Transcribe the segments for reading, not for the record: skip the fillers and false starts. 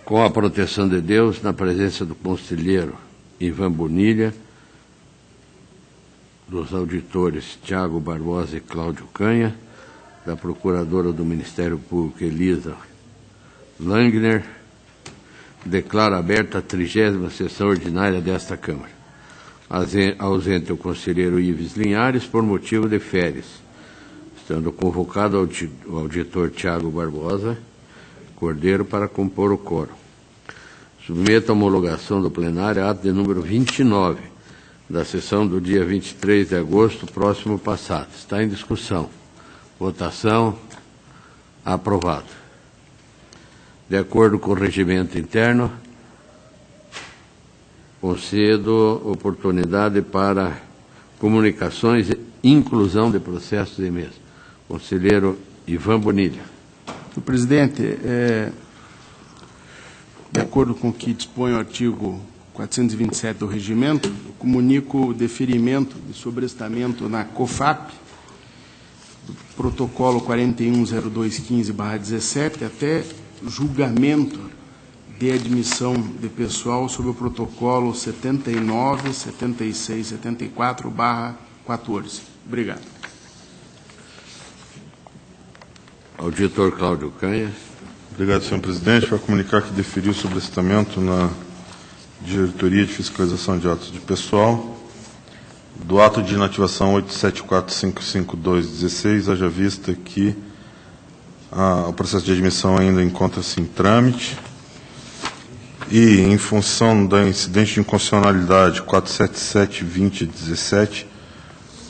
Com a proteção de Deus, na presença do conselheiro Ivan Bonilha, dos auditores Tiago Barbosa e Cláudio Canha, da procuradora do Ministério Público Elisa Langner, declaro aberta a 30ª sessão ordinária desta Câmara. Ausente o conselheiro Ives Linhares por motivo de férias, estando convocado o auditor Tiago Barbosa Cordeiro para compor o quórum. Submeto à homologação do plenário ato de número 29, da sessão do dia 23 de agosto, próximo passado. Está em discussão. Votação. Aprovado. De acordo com o regimento interno, concedo oportunidade para comunicações e inclusão de processos de mesa. Conselheiro Ivan Bonilha. Senhor presidente, de acordo com o que dispõe o artigo 427 do regimento, eu comunico o deferimento de sobrestamento na COFAP, do protocolo 410215/17, até julgamento de admissão de pessoal sob o protocolo 79, 76, 74/14. Obrigado. Auditor Cláudio Canha. Obrigado, senhor presidente. Para comunicar que deferiu o sobrestamento na Diretoria de Fiscalização de Atos de Pessoal do ato de inativação 87455216, haja vista que o processo de admissão ainda encontra-se em trâmite e, em função da incidente de inconstitucionalidade 477-2017,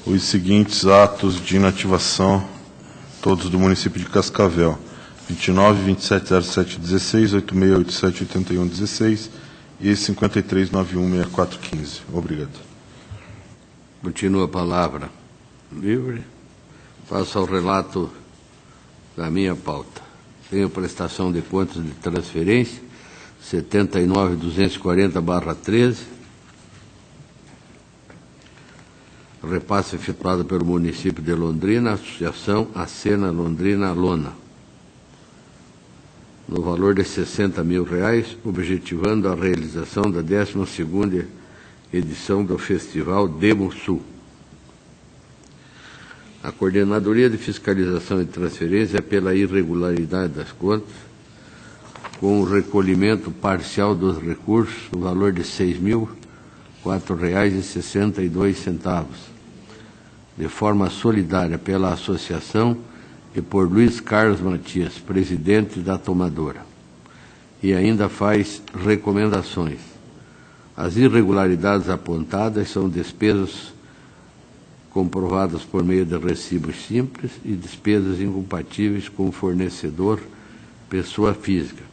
os seguintes atos de inativação, todos do município de Cascavel: 29.270716, 86878116 e 53916415. Obrigado. Continua a palavra livre. Faço ao relato da minha pauta. Tenho prestação de contas de transferência 79.240/13, repasse efetuado pelo município de Londrina, Associação Acena Londrina Lona, no valor de R$60 mil, objetivando a realização da 12ª edição do Festival Demo Sul. A Coordenadoria de Fiscalização e Transferência é pela irregularidade das contas, com o recolhimento parcial dos recursos, no valor de R$6.004,62, de forma solidária pela associação e por Luiz Carlos Matias, presidente da tomadora. E ainda faz recomendações. As irregularidades apontadas são despesas comprovadas por meio de recibos simples e despesas incompatíveis com o fornecedor, pessoa física.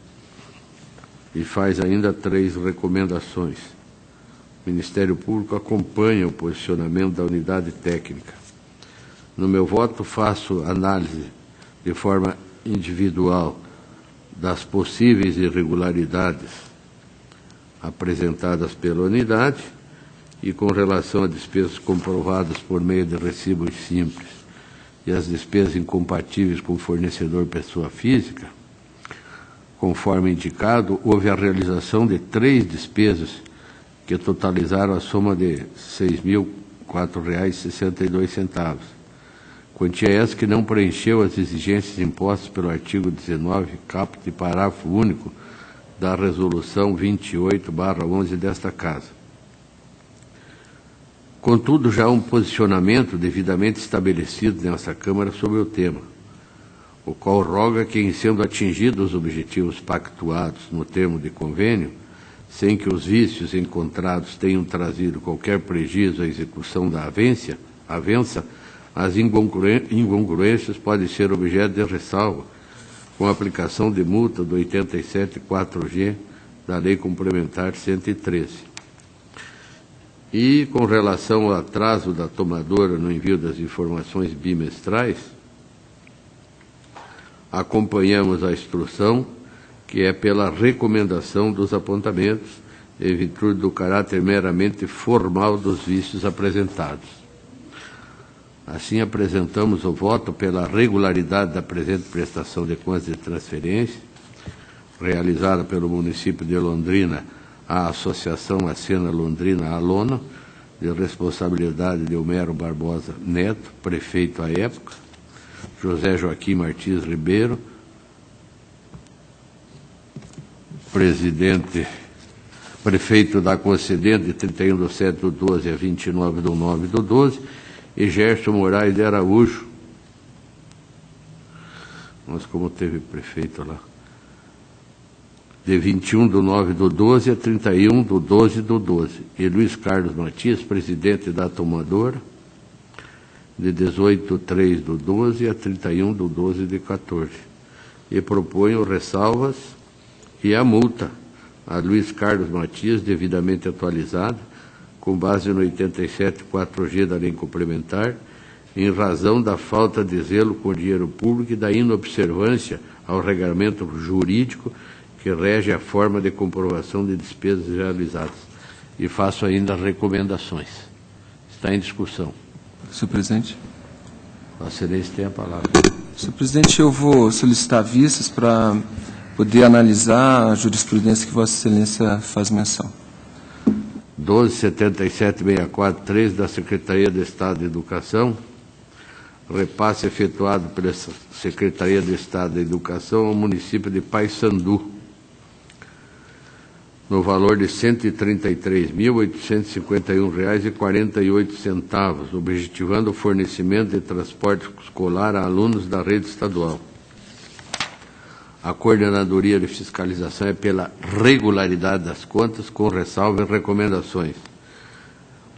E faz ainda 3 recomendações. O Ministério Público acompanha o posicionamento da unidade técnica. No meu voto, faço análise de forma individual das possíveis irregularidades apresentadas pela unidade e com relação a despesas comprovadas por meio de recibos simples e as despesas incompatíveis com o fornecedor pessoa física, conforme indicado, houve a realização de 3 despesas que totalizaram a soma de R$ 6.004,62. Quantia essa que não preencheu as exigências impostas pelo artigo 19, caput e parágrafo único da Resolução 28/11 desta Casa. Contudo, já há um posicionamento devidamente estabelecido nesta Câmara sobre o tema, o qual roga que, em sendo atingidos os objetivos pactuados no termo de convênio, sem que os vícios encontrados tenham trazido qualquer prejuízo à execução da avença, as incongruências podem ser objeto de ressalva com a aplicação de multa do 87.4G da Lei Complementar 113. E, com relação ao atraso da tomadora no envio das informações bimestrais, acompanhamos a instrução, que é pela recomendação dos apontamentos, em virtude do caráter meramente formal dos vícios apresentados. Assim, apresentamos o voto pela regularidade da presente prestação de contas de transferência, realizada pelo município de Londrina à Associação Acena Londrina Alona, de responsabilidade de Homero Barbosa Neto, prefeito à época, José Joaquim Martins Ribeiro, prefeito da concedente, de 31/7/12 a 29/9/12, e Gerson Moraes de Araújo, mas como teve prefeito lá, de 21/9/12 a 31/12/12, e Luiz Carlos Matias, presidente da Tomadora, de 18/3/12 a 31/12/14. E proponho ressalvas e a multa a Luiz Carlos Matias, devidamente atualizada, com base no 87.4G da Lei Complementar, em razão da falta de zelo com o dinheiro público e da inobservância ao regulamento jurídico que rege a forma de comprovação de despesas realizadas. E faço ainda recomendações. Está em discussão. Senhor presidente. Vossa Excelência tem a palavra. Senhor presidente, eu vou solicitar vistas para poder analisar a jurisprudência que Vossa Excelência faz menção. 12.77.64.3 da Secretaria de Estado de Educação, repasse efetuado pela Secretaria de Estado de Educação ao município de Paissandu, no valor de R$ 133.851,48, objetivando o fornecimento de transporte escolar a alunos da rede estadual. A Coordenadoria de Fiscalização é pela regularidade das contas, com ressalva e recomendações.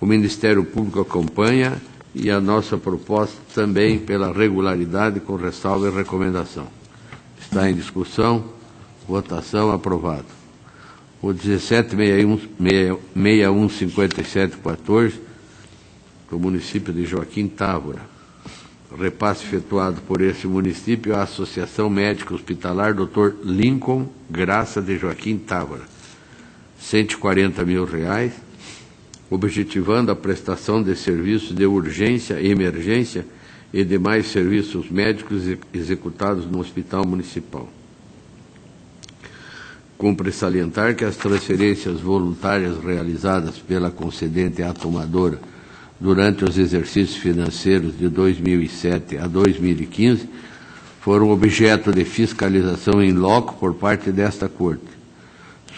O Ministério Público acompanha e a nossa proposta também pela regularidade, com ressalva e recomendação. Está em discussão, votação, aprovado. O 17.6157.14, do município de Joaquim Távora. Repasse efetuado por esse município à Associação Médica Hospitalar Dr. Lincoln Graça de Joaquim Távora, R$ 140 mil, objetivando a prestação de serviços de urgência e emergência e demais serviços médicos executados no Hospital Municipal. Cumpre salientar que as transferências voluntárias realizadas pela concedente à tomadora durante os exercícios financeiros de 2007 a 2015 foram objeto de fiscalização em loco por parte desta Corte.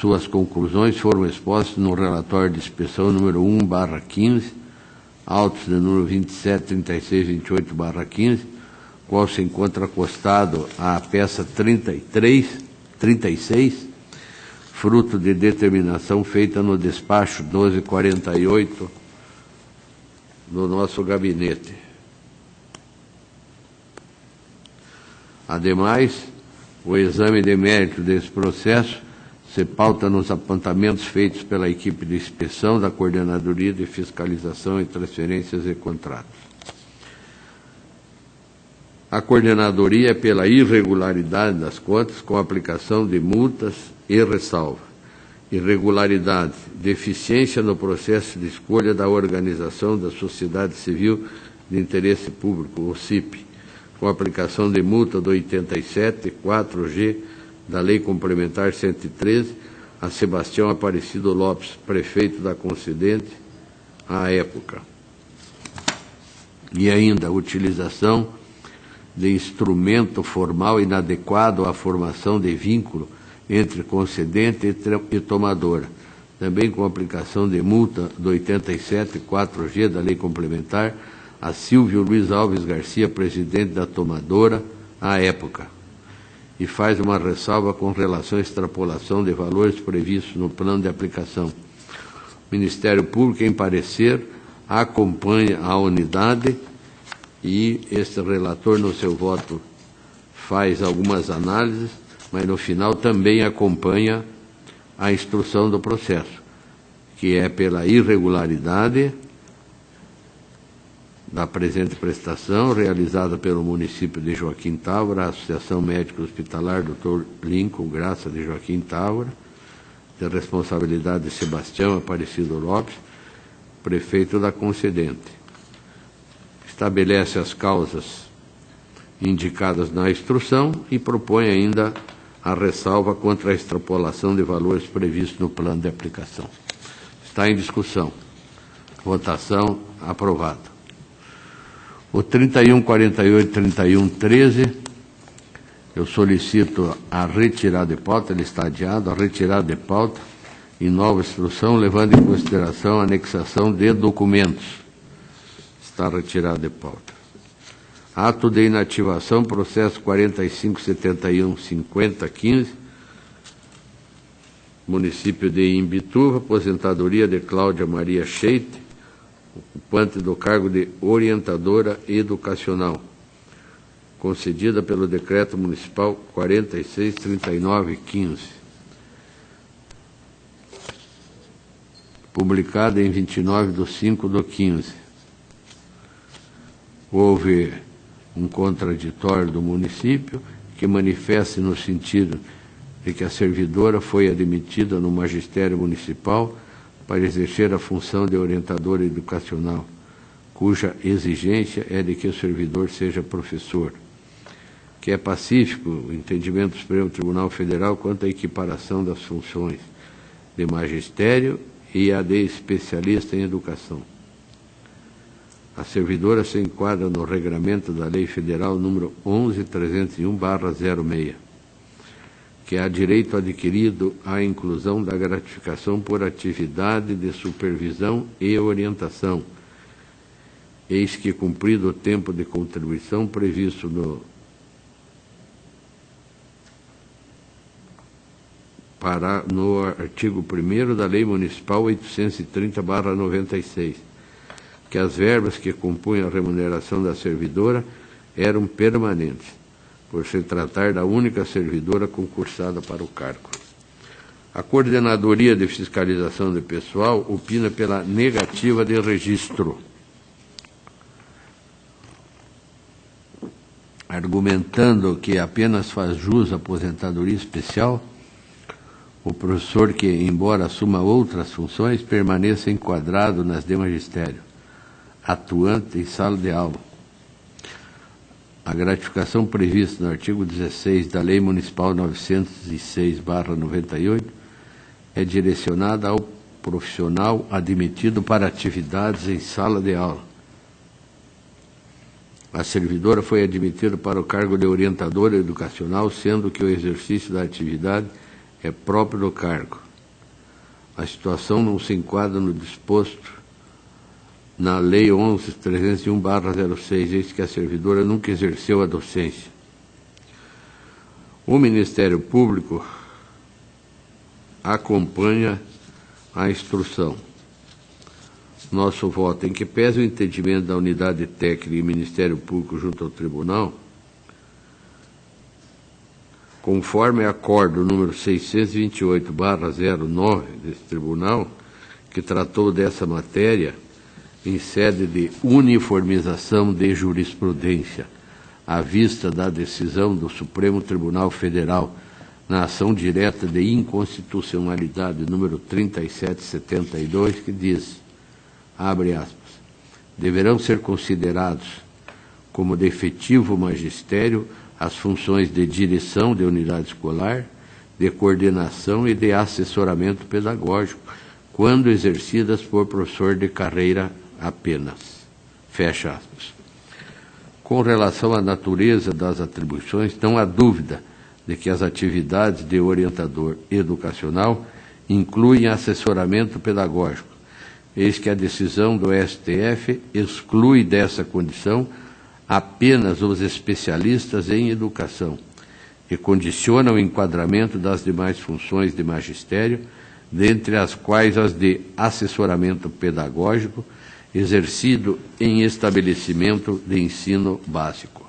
Suas conclusões foram expostas no relatório de inspeção número 1/15, autos de número 273628/15, qual se encontra acostado à peça 36, fruto de determinação feita no despacho 1248 do nosso gabinete. Ademais, o exame de mérito desse processo se pauta nos apontamentos feitos pela equipe de inspeção da Coordenadoria de Fiscalização e Transferências e Contratos. A coordenadoria é pela irregularidade das contas, com aplicação de multas e ressalva. Irregularidade, deficiência no processo de escolha da organização da sociedade civil de interesse público, o CIP, com aplicação de multa do 87.4G da Lei Complementar 113, a Sebastião Aparecido Lopes, prefeito da concedente à época. E ainda a utilização de instrumento formal inadequado à formação de vínculo entre concedente e tomadora, também com aplicação de multa do 87.4G da Lei Complementar a Silvio Luiz Alves Garcia, presidente da tomadora à época, e faz uma ressalva com relação à extrapolação de valores previstos no plano de aplicação. O Ministério Público, em parecer, acompanha a unidade e este relator, no seu voto, faz algumas análises, mas no final também acompanha a instrução do processo, que é pela irregularidade da presente prestação realizada pelo município de Joaquim Távora, a Associação Médica Hospitalar Dr. Lincoln Graça de Joaquim Távora, de responsabilidade de Sebastião Aparecido Lopes, prefeito da concedente. Estabelece as causas indicadas na instrução e propõe ainda a ressalva contra a extrapolação de valores previstos no plano de aplicação. Está em discussão. Votação aprovada. O 3148 e 3113, eu solicito a retirada de pauta, ele está adiado, a retirada de pauta e nova instrução, levando em consideração a anexação de documentos. Está retirado de pauta. Ato de inativação, processo 4571-5015, município de Imbituva, aposentadoria de Cláudia Maria Scheite, ocupante do cargo de orientadora educacional, concedida pelo Decreto Municipal 4639-15, publicada em 29/5/15. Houve um contraditório do município que manifesta no sentido de que a servidora foi admitida no magistério municipal para exercer a função de orientadora educacional, cuja exigência é de que o servidor seja professor, que é pacífico o entendimento do Supremo Tribunal Federal quanto à equiparação das funções de magistério e a de especialista em educação. A servidora se enquadra no regramento da Lei Federal número 11.301/06, que há direito adquirido à inclusão da gratificação por atividade de supervisão e orientação, eis que, cumprido o tempo de contribuição previsto no artigo 1º da Lei Municipal 830/96, que as verbas que compunham a remuneração da servidora eram permanentes, por se tratar da única servidora concursada para o cargo. A Coordenadoria de Fiscalização de Pessoal opina pela negativa de registro, argumentando que apenas faz jus à aposentadoria especial o professor que, embora assuma outras funções, permaneça enquadrado nas de magistério, atuante em sala de aula. A gratificação prevista no artigo 16 da Lei Municipal 906/98 é direcionada ao profissional admitido para atividades em sala de aula. A servidora foi admitida para o cargo de orientadora educacional, sendo que o exercício da atividade é próprio do cargo. A situação não se enquadra no disposto na Lei 11.301/06, eis que a servidora nunca exerceu a docência. O Ministério Público acompanha a instrução. Nosso voto, em que pese o entendimento da Unidade Técnica e Ministério Público junto ao Tribunal, conforme acordo número 628/09 desse Tribunal, que tratou dessa matéria, em sede de uniformização de jurisprudência, à vista da decisão do Supremo Tribunal Federal na ação direta de inconstitucionalidade número 3772, que diz, abre aspas, deverão ser considerados como de efetivo magistério as funções de direção de unidade escolar, de coordenação e de assessoramento pedagógico, quando exercidas por professor de carreira apenas. Fecha aspas. Com relação à natureza das atribuições, não há dúvida de que as atividades de orientador educacional incluem assessoramento pedagógico, eis que a decisão do STF exclui dessa condição apenas os especialistas em educação e condiciona o enquadramento das demais funções de magistério, dentre as quais as de assessoramento pedagógico, exercido em estabelecimento de ensino básico.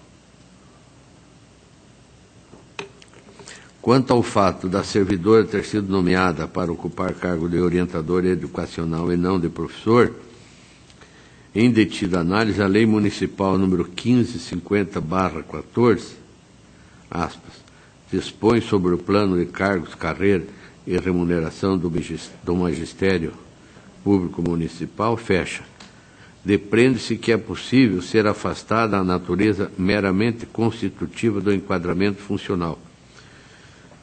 Quanto ao fato da servidora ter sido nomeada para ocupar cargo de orientadora educacional e não de professor, em detida análise, a Lei Municipal número 1550/14, aspas, dispõe sobre o plano de cargos, carreira e remuneração do magistério público municipal, fecha. Depreende-se que é possível ser afastada a natureza meramente constitutiva do enquadramento funcional,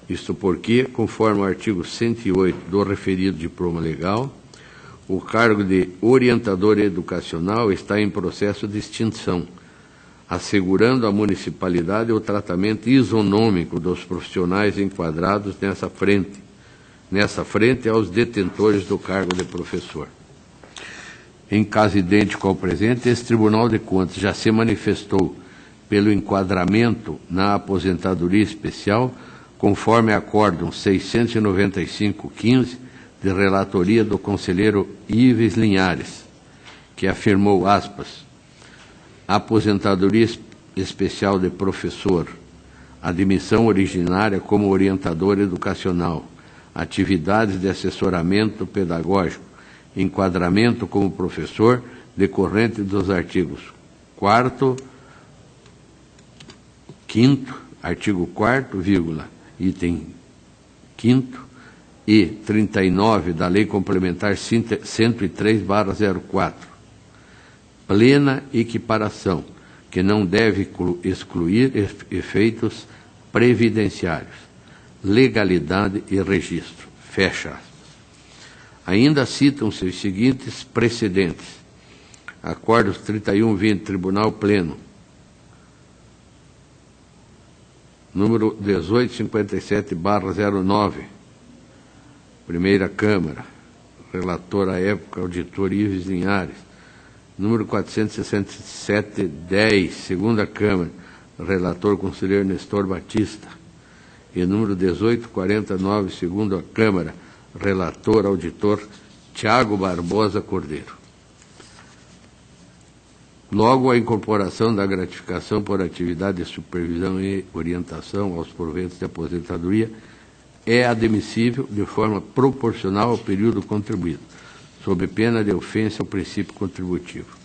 Isto porque, conforme o artigo 108 do referido diploma legal, o cargo de orientador educacional está em processo de extinção, assegurando à municipalidade o tratamento isonômico dos profissionais enquadrados nessa frente aos detentores do cargo de professor. Em caso idêntico ao presente, esse Tribunal de Contas já se manifestou pelo enquadramento na aposentadoria especial, conforme acórdão 695/15, de relatoria do conselheiro Ives Linhares, que afirmou, aspas, aposentadoria especial de professor, admissão originária como orientador educacional, atividades de assessoramento pedagógico, enquadramento como professor, decorrente dos artigos 4º, 5º, artigo 4º, vírgula, item 5º e 39 da Lei Complementar 103/04. Plena equiparação, que não deve excluir efeitos previdenciários, legalidade e registro. Fecha aspas. Ainda citam-se os seguintes precedentes: acordos 31/20, Tribunal Pleno, número 1857/09, Primeira Câmara, relator à época, auditor Ives Linhares, número 467/10, Segunda Câmara, relator conselheiro Nestor Batista, e número 1849, Segunda Câmara, relator auditor Tiago Barbosa Cordeiro. Logo, a incorporação da gratificação por atividade de supervisão e orientação aos proventos de aposentadoria é admissível de forma proporcional ao período contribuído, sob pena de ofensa ao princípio contributivo.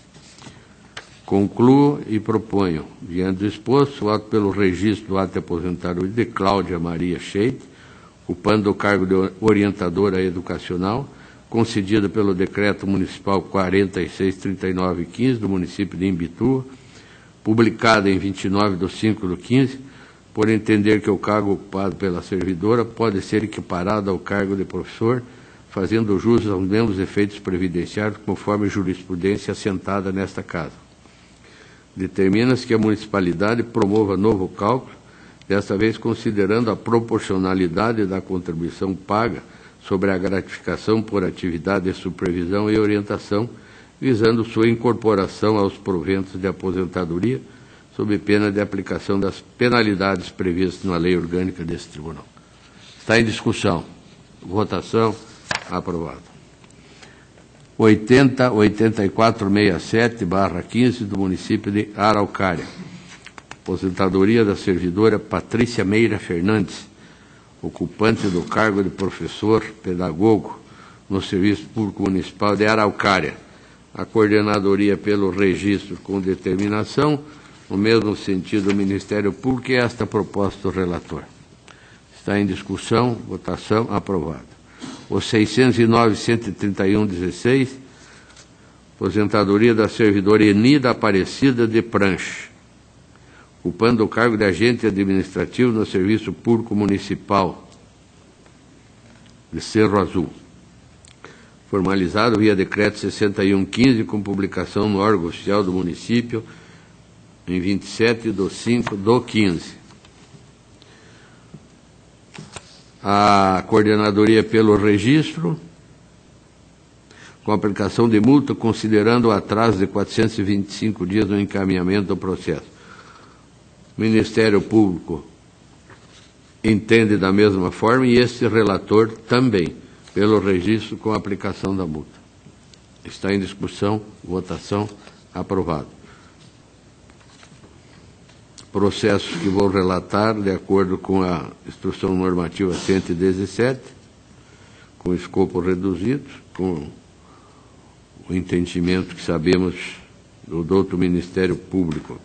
Concluo e proponho, diante do exposto, o ato pelo registro do ato de aposentadoria de Cláudia Maria Scheide, ocupando o cargo de orientadora educacional, concedido pelo Decreto Municipal 4639/15 do município de Imbituva, publicado em 29/5/15, por entender que o cargo ocupado pela servidora pode ser equiparado ao cargo de professor, fazendo jus aos mesmos efeitos previdenciários, conforme jurisprudência assentada nesta Casa. Determina-se que a municipalidade promova novo cálculo, desta vez considerando a proporcionalidade da contribuição paga sobre a gratificação por atividade de supervisão e orientação, visando sua incorporação aos proventos de aposentadoria, sob pena de aplicação das penalidades previstas na lei orgânica desse tribunal. Está em discussão. Votação. Aprovado. 8467/15 do município de Araucária. Aposentadoria da servidora Patrícia Meira Fernandes, ocupante do cargo de professor pedagogo no Serviço Público Municipal de Araucária. A coordenadoria pelo registro com determinação, no mesmo sentido do Ministério Público, e esta proposta do relator. Está em discussão, votação, aprovada. O 609/131/16, aposentadoria da servidora Enida Aparecida de Pranche, ocupando o cargo de agente administrativo no Serviço Público Municipal de Cerro Azul, formalizado via Decreto 61/15, com publicação no órgão oficial do município em 27/5/15. A coordenadoria pelo registro, com aplicação de multa, considerando o atraso de 425 dias no encaminhamento do processo. O Ministério Público entende da mesma forma e este relator também, pelo registro com aplicação da multa. Está em discussão, votação, aprovado. Processos que vou relatar de acordo com a Instrução Normativa 117, com escopo reduzido, com o entendimento que sabemos do doutor Ministério Público.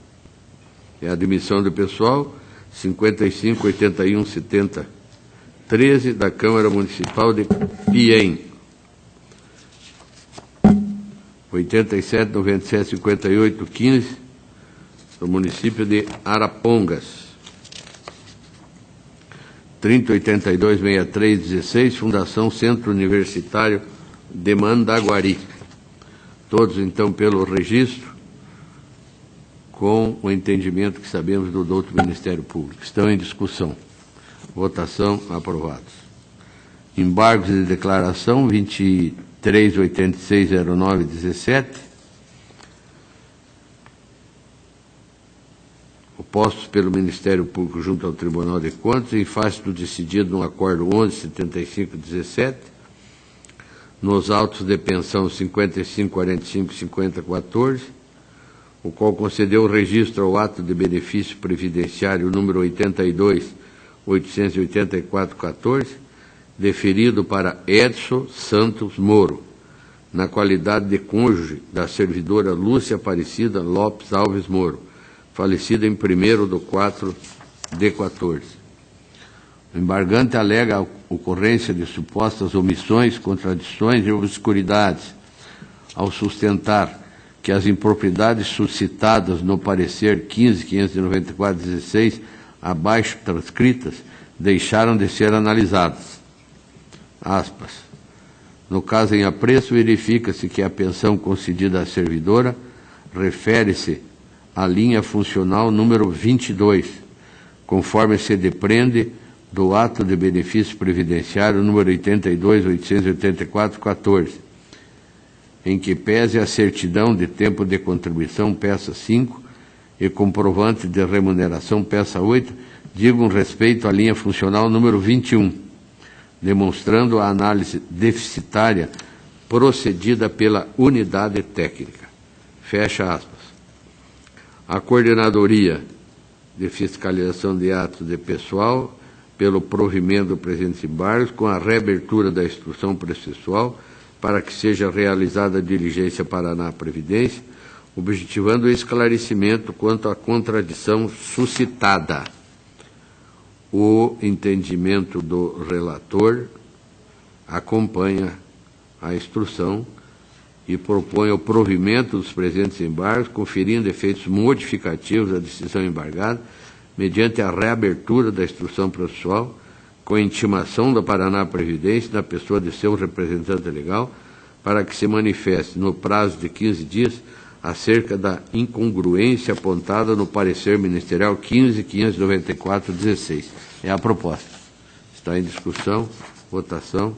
É a admissão do pessoal 55817013 da Câmara Municipal de Piém, 87975815 do município de Arapongas, 3082-6316, Fundação Centro Universitário de Mandaguari. Todos, então, pelo registro, com o entendimento que sabemos do doutor Ministério Público. Estão em discussão. Votação, aprovados. Embargos de declaração, 23860917. Postos pelo Ministério Público junto ao Tribunal de Contas, em face do decidido no Acordo 117517, nos autos de pensão 5545-5014, o qual concedeu o registro ao ato de benefício previdenciário número 82.884-14, deferido para Edson Santos Moro, na qualidade de cônjuge da servidora Lúcia Aparecida Lopes Alves Moro, falecida em 1º/4/14. O embargante alega a ocorrência de supostas omissões, contradições e obscuridades, ao sustentar que as impropriedades suscitadas no parecer 15.594/16, abaixo transcritas, deixaram de ser analisadas. Aspas. No caso em apreço, verifica-se que a pensão concedida à servidora refere-se à linha funcional número 22, conforme se depreende do ato de benefício previdenciário número 82.884-14, em que pese a certidão de tempo de contribuição, peça 5, e comprovante de remuneração, peça 8, digam respeito à linha funcional número 21, demonstrando a análise deficitária procedida pela unidade técnica. Fecha aspas. A Coordenadoria de Fiscalização de Atos de Pessoal, pelo provimento do presente embargos, com a reabertura da instrução processual, para que seja realizada a diligência Paraná Previdência, objetivando o esclarecimento quanto à contradição suscitada. O entendimento do relator acompanha a instrução e propõe o provimento dos presentes embargos, conferindo efeitos modificativos à decisão embargada, mediante a reabertura da instrução processual, com a intimação da Paraná Previdência, na pessoa de seu representante legal, para que se manifeste, no prazo de 15 dias, acerca da incongruência apontada no parecer ministerial 15.594/16. É a proposta. Está em discussão, votação,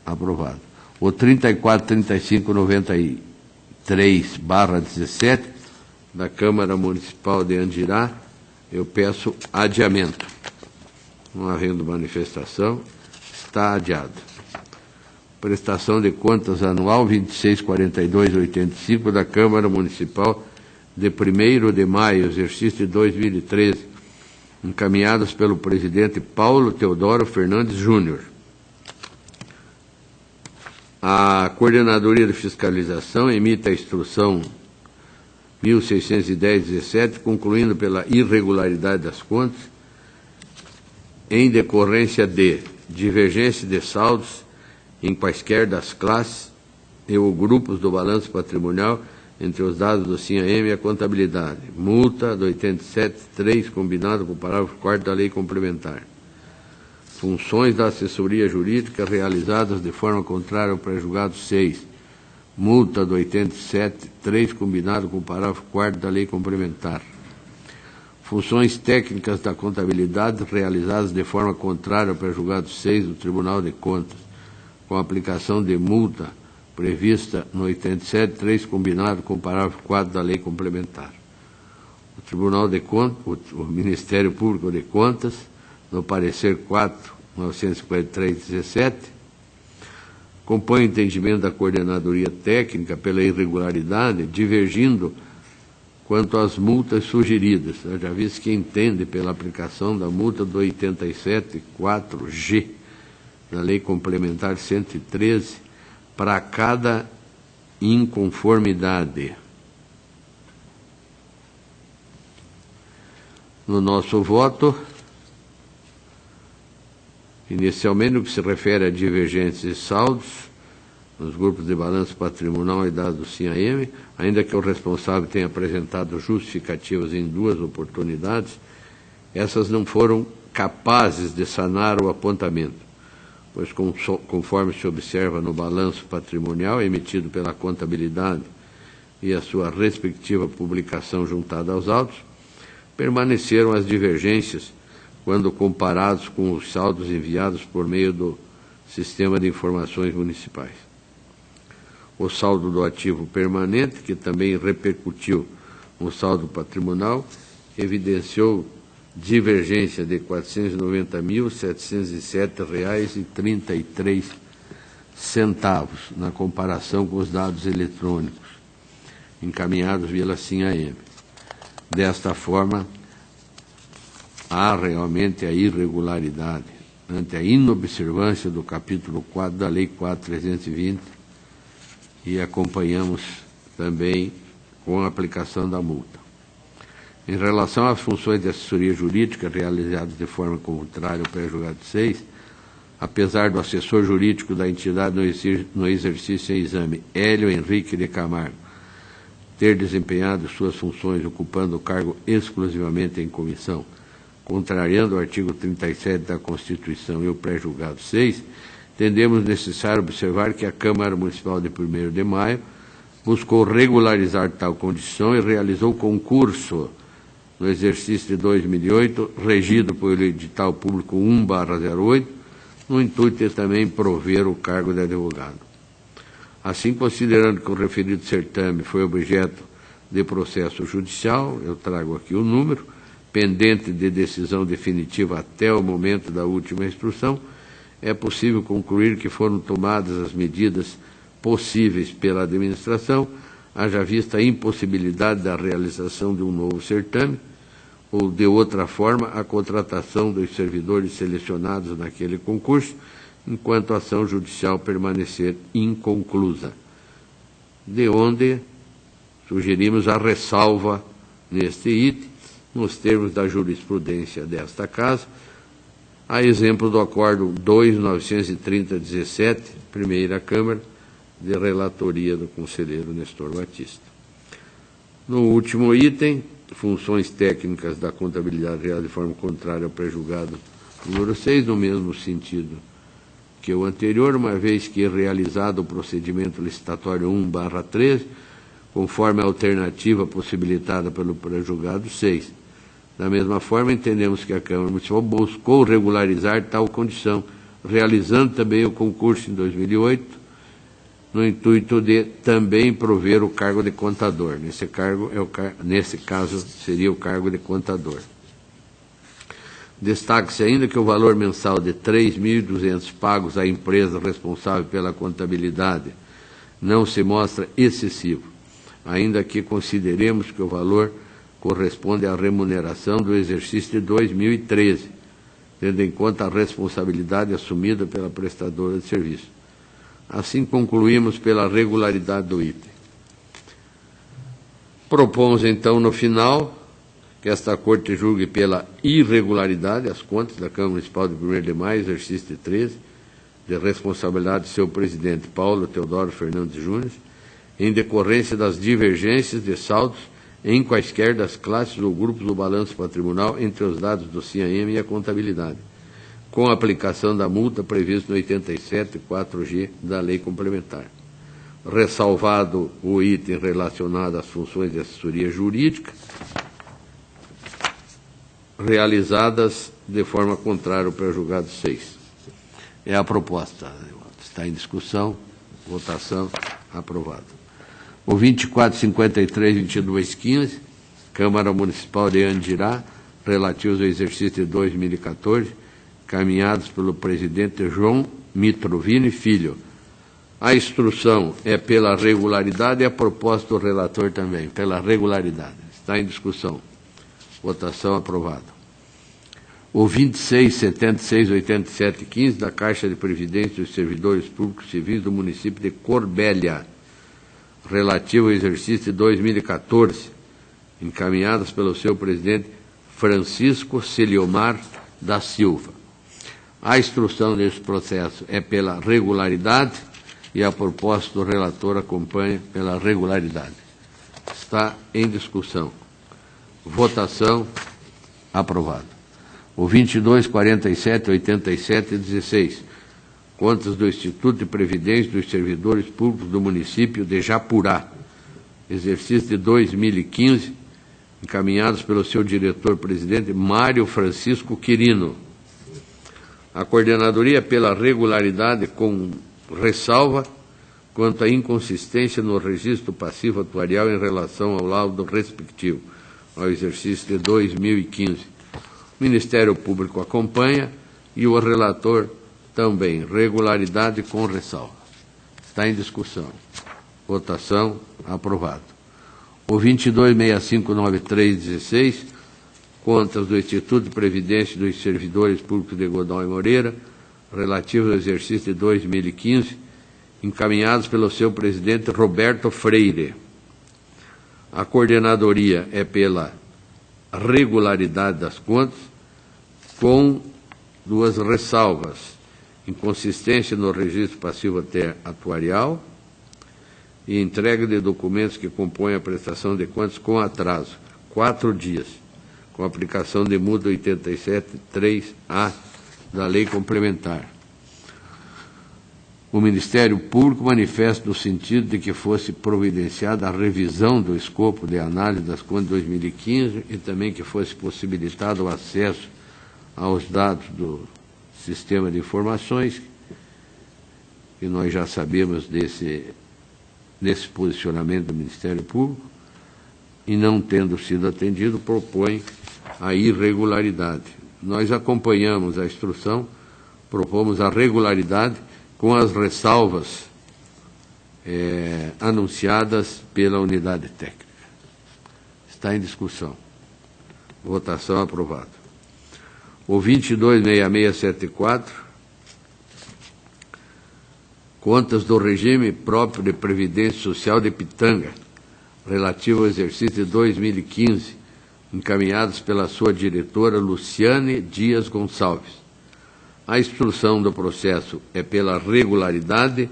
aprovado. O 34.3593/17 da Câmara Municipal de Andirá, eu peço adiamento. Não havendo manifestação, está adiado. Prestação de contas anual 2642/85 da Câmara Municipal de 1º de maio, exercício de 2013, encaminhadas pelo presidente Paulo Teodoro Fernandes Júnior. A Coordenadoria de Fiscalização emite a instrução 1610/17, concluindo pela irregularidade das contas, em decorrência de divergência de saldos em quaisquer das classes e ou grupos do balanço patrimonial entre os dados do CIAM e a contabilidade. Multa do 87.3, combinado com o parágrafo 4º da Lei Complementar. Funções da assessoria jurídica realizadas de forma contrária ao pré-julgado 6. Multa do 87.3, combinado com o parágrafo 4º da Lei Complementar. Funções técnicas da contabilidade realizadas de forma contrária ao pré-julgado 6 do Tribunal de Contas, com aplicação de multa prevista no 87.3, combinado com o parágrafo 4º da Lei Complementar. O Tribunal de Contas, o Ministério Público de Contas, no parecer 4.953/17, compõe o entendimento da Coordenadoria Técnica pela irregularidade, divergindo quanto às multas sugeridas. Eu já vi que entende pela aplicação da multa do 87.4G da Lei Complementar 113 para cada inconformidade. No nosso voto, inicialmente, no que se refere a divergências e saldos nos grupos de balanço patrimonial e dados do CIAM, ainda que o responsável tenha apresentado justificativas em 2 oportunidades, essas não foram capazes de sanar o apontamento, pois, conforme se observa no balanço patrimonial emitido pela contabilidade e a sua respectiva publicação juntada aos autos, permaneceram as divergências quando comparados com os saldos enviados por meio do Sistema de Informações Municipais. O saldo do ativo permanente, que também repercutiu no saldo patrimonial, evidenciou divergência de R$ 490.707,33 na comparação com os dados eletrônicos encaminhados pela SIM-AM. Desta forma, há realmente a irregularidade ante a inobservância do capítulo 4 da Lei 4.320 e acompanhamos também com a aplicação da multa. Em relação às funções de assessoria jurídica realizadas de forma contrária ao pré-julgado 6, apesar do assessor jurídico da entidade no exercício em exame, Hélio Henrique de Camargo, ter desempenhado suas funções ocupando o cargo exclusivamente em comissão, contrariando o artigo 37 da Constituição e o pré-julgado 6, entendemos necessário observar que a Câmara Municipal de 1º de Maio buscou regularizar tal condição e realizou concurso no exercício de 2008, regido pelo edital público 1/08, no intuito de também prover o cargo de advogado. Assim, considerando que o referido certame foi objeto de processo judicial, eu trago aqui o número, pendente de decisão definitiva até o momento da última instrução, é possível concluir que foram tomadas as medidas possíveis pela administração, haja vista a impossibilidade da realização de um novo certame, ou, de outra forma, a contratação dos servidores selecionados naquele concurso, enquanto a ação judicial permanecer inconclusa, de onde sugerimos a ressalva neste item, nos termos da jurisprudência desta Casa, a exemplo do Acórdão 2.930/17, Primeira Câmara, de relatoria do conselheiro Nestor Batista. No último item, funções técnicas da contabilidade real de forma contrária ao pré-julgado número 6, no mesmo sentido que o anterior, uma vez que realizado o procedimento licitatório 1/13, conforme a alternativa possibilitada pelo pré-julgado 6. Da mesma forma, entendemos que a Câmara Municipal buscou regularizar tal condição, realizando também o concurso em 2008, no intuito de também prover o cargo de contador. Nesse caso, seria o cargo de contador. Destaque-se ainda que o valor mensal de R$ 3.200 pagos à empresa responsável pela contabilidade não se mostra excessivo, ainda que consideremos que o valor corresponde à remuneração do exercício de 2013, tendo em conta a responsabilidade assumida pela prestadora de serviço. Assim, concluímos pela regularidade do item. Propomos, então, no final, que esta Corte julgue pela irregularidade as contas da Câmara Municipal de 1º de Maio, exercício de 13, de responsabilidade de seu presidente, Paulo Teodoro Fernandes Júnior, em decorrência das divergências de saldos em quaisquer das classes ou grupos do balanço patrimonial entre os dados do SIM-AM e a contabilidade, com a aplicação da multa prevista no 87.4G da Lei Complementar. Ressalvado o item relacionado às funções de assessoria jurídica, realizadas de forma contrária ao pré-julgado 6. É a proposta. Está em discussão, votação, aprovado. O 2453-2215, Câmara Municipal de Andirá, relativos ao exercício de 2014, caminhados pelo presidente João Mitrovini Filho. A instrução é pela regularidade e a proposta do relator também, pela regularidade. Está em discussão. Votação aprovada. O 2676-8715, da Caixa de Previdência dos Servidores Públicos Civis do município de Corbélia, relativo ao exercício de 2014, encaminhadas pelo seu presidente Francisco Celiomar da Silva. A instrução desse processo é pela regularidade e a proposta do relator acompanha pela regularidade. Está em discussão. Votação aprovada. O 22, 47, 87 e 16, contas do Instituto de Previdência dos Servidores Públicos do município de Japurá, exercício de 2015, encaminhados pelo seu diretor-presidente, Mário Francisco Quirino. A coordenadoria, pela regularidade, com ressalva quanto à inconsistência no registro passivo atuarial em relação ao laudo respectivo, ao exercício de 2015. O Ministério Público acompanha e o relator também. Regularidade com ressalva. Está em discussão. Votação. Aprovado. O 22659316, contas do Instituto de Previdência dos Servidores Públicos de Godó e Moreira, relativos ao exercício de 2015, encaminhados pelo seu presidente Roberto Freire. A coordenadoria é pela regularidade das contas, com duas ressalvas: inconsistência no registro passivo atuarial e entrega de documentos que compõem a prestação de contas com atraso, 4 dias, com aplicação de multa 87.3A da Lei Complementar. O Ministério Público manifesta no sentido de que fosse providenciada a revisão do escopo de análise das contas de 2015 e também que fosse possibilitado o acesso aos dados do sistema de informações, que nós já sabemos desse posicionamento do Ministério Público, e não tendo sido atendido, propõe a irregularidade. Nós acompanhamos a instrução, propomos a regularidade com as ressalvas anunciadas pela unidade técnica. Está em discussão. Votação aprovada. O 226674, contas do regime próprio de Previdência Social de Pitanga, relativo ao exercício de 2015, encaminhados pela sua diretora Luciane Dias Gonçalves. A instrução do processo é pela regularidade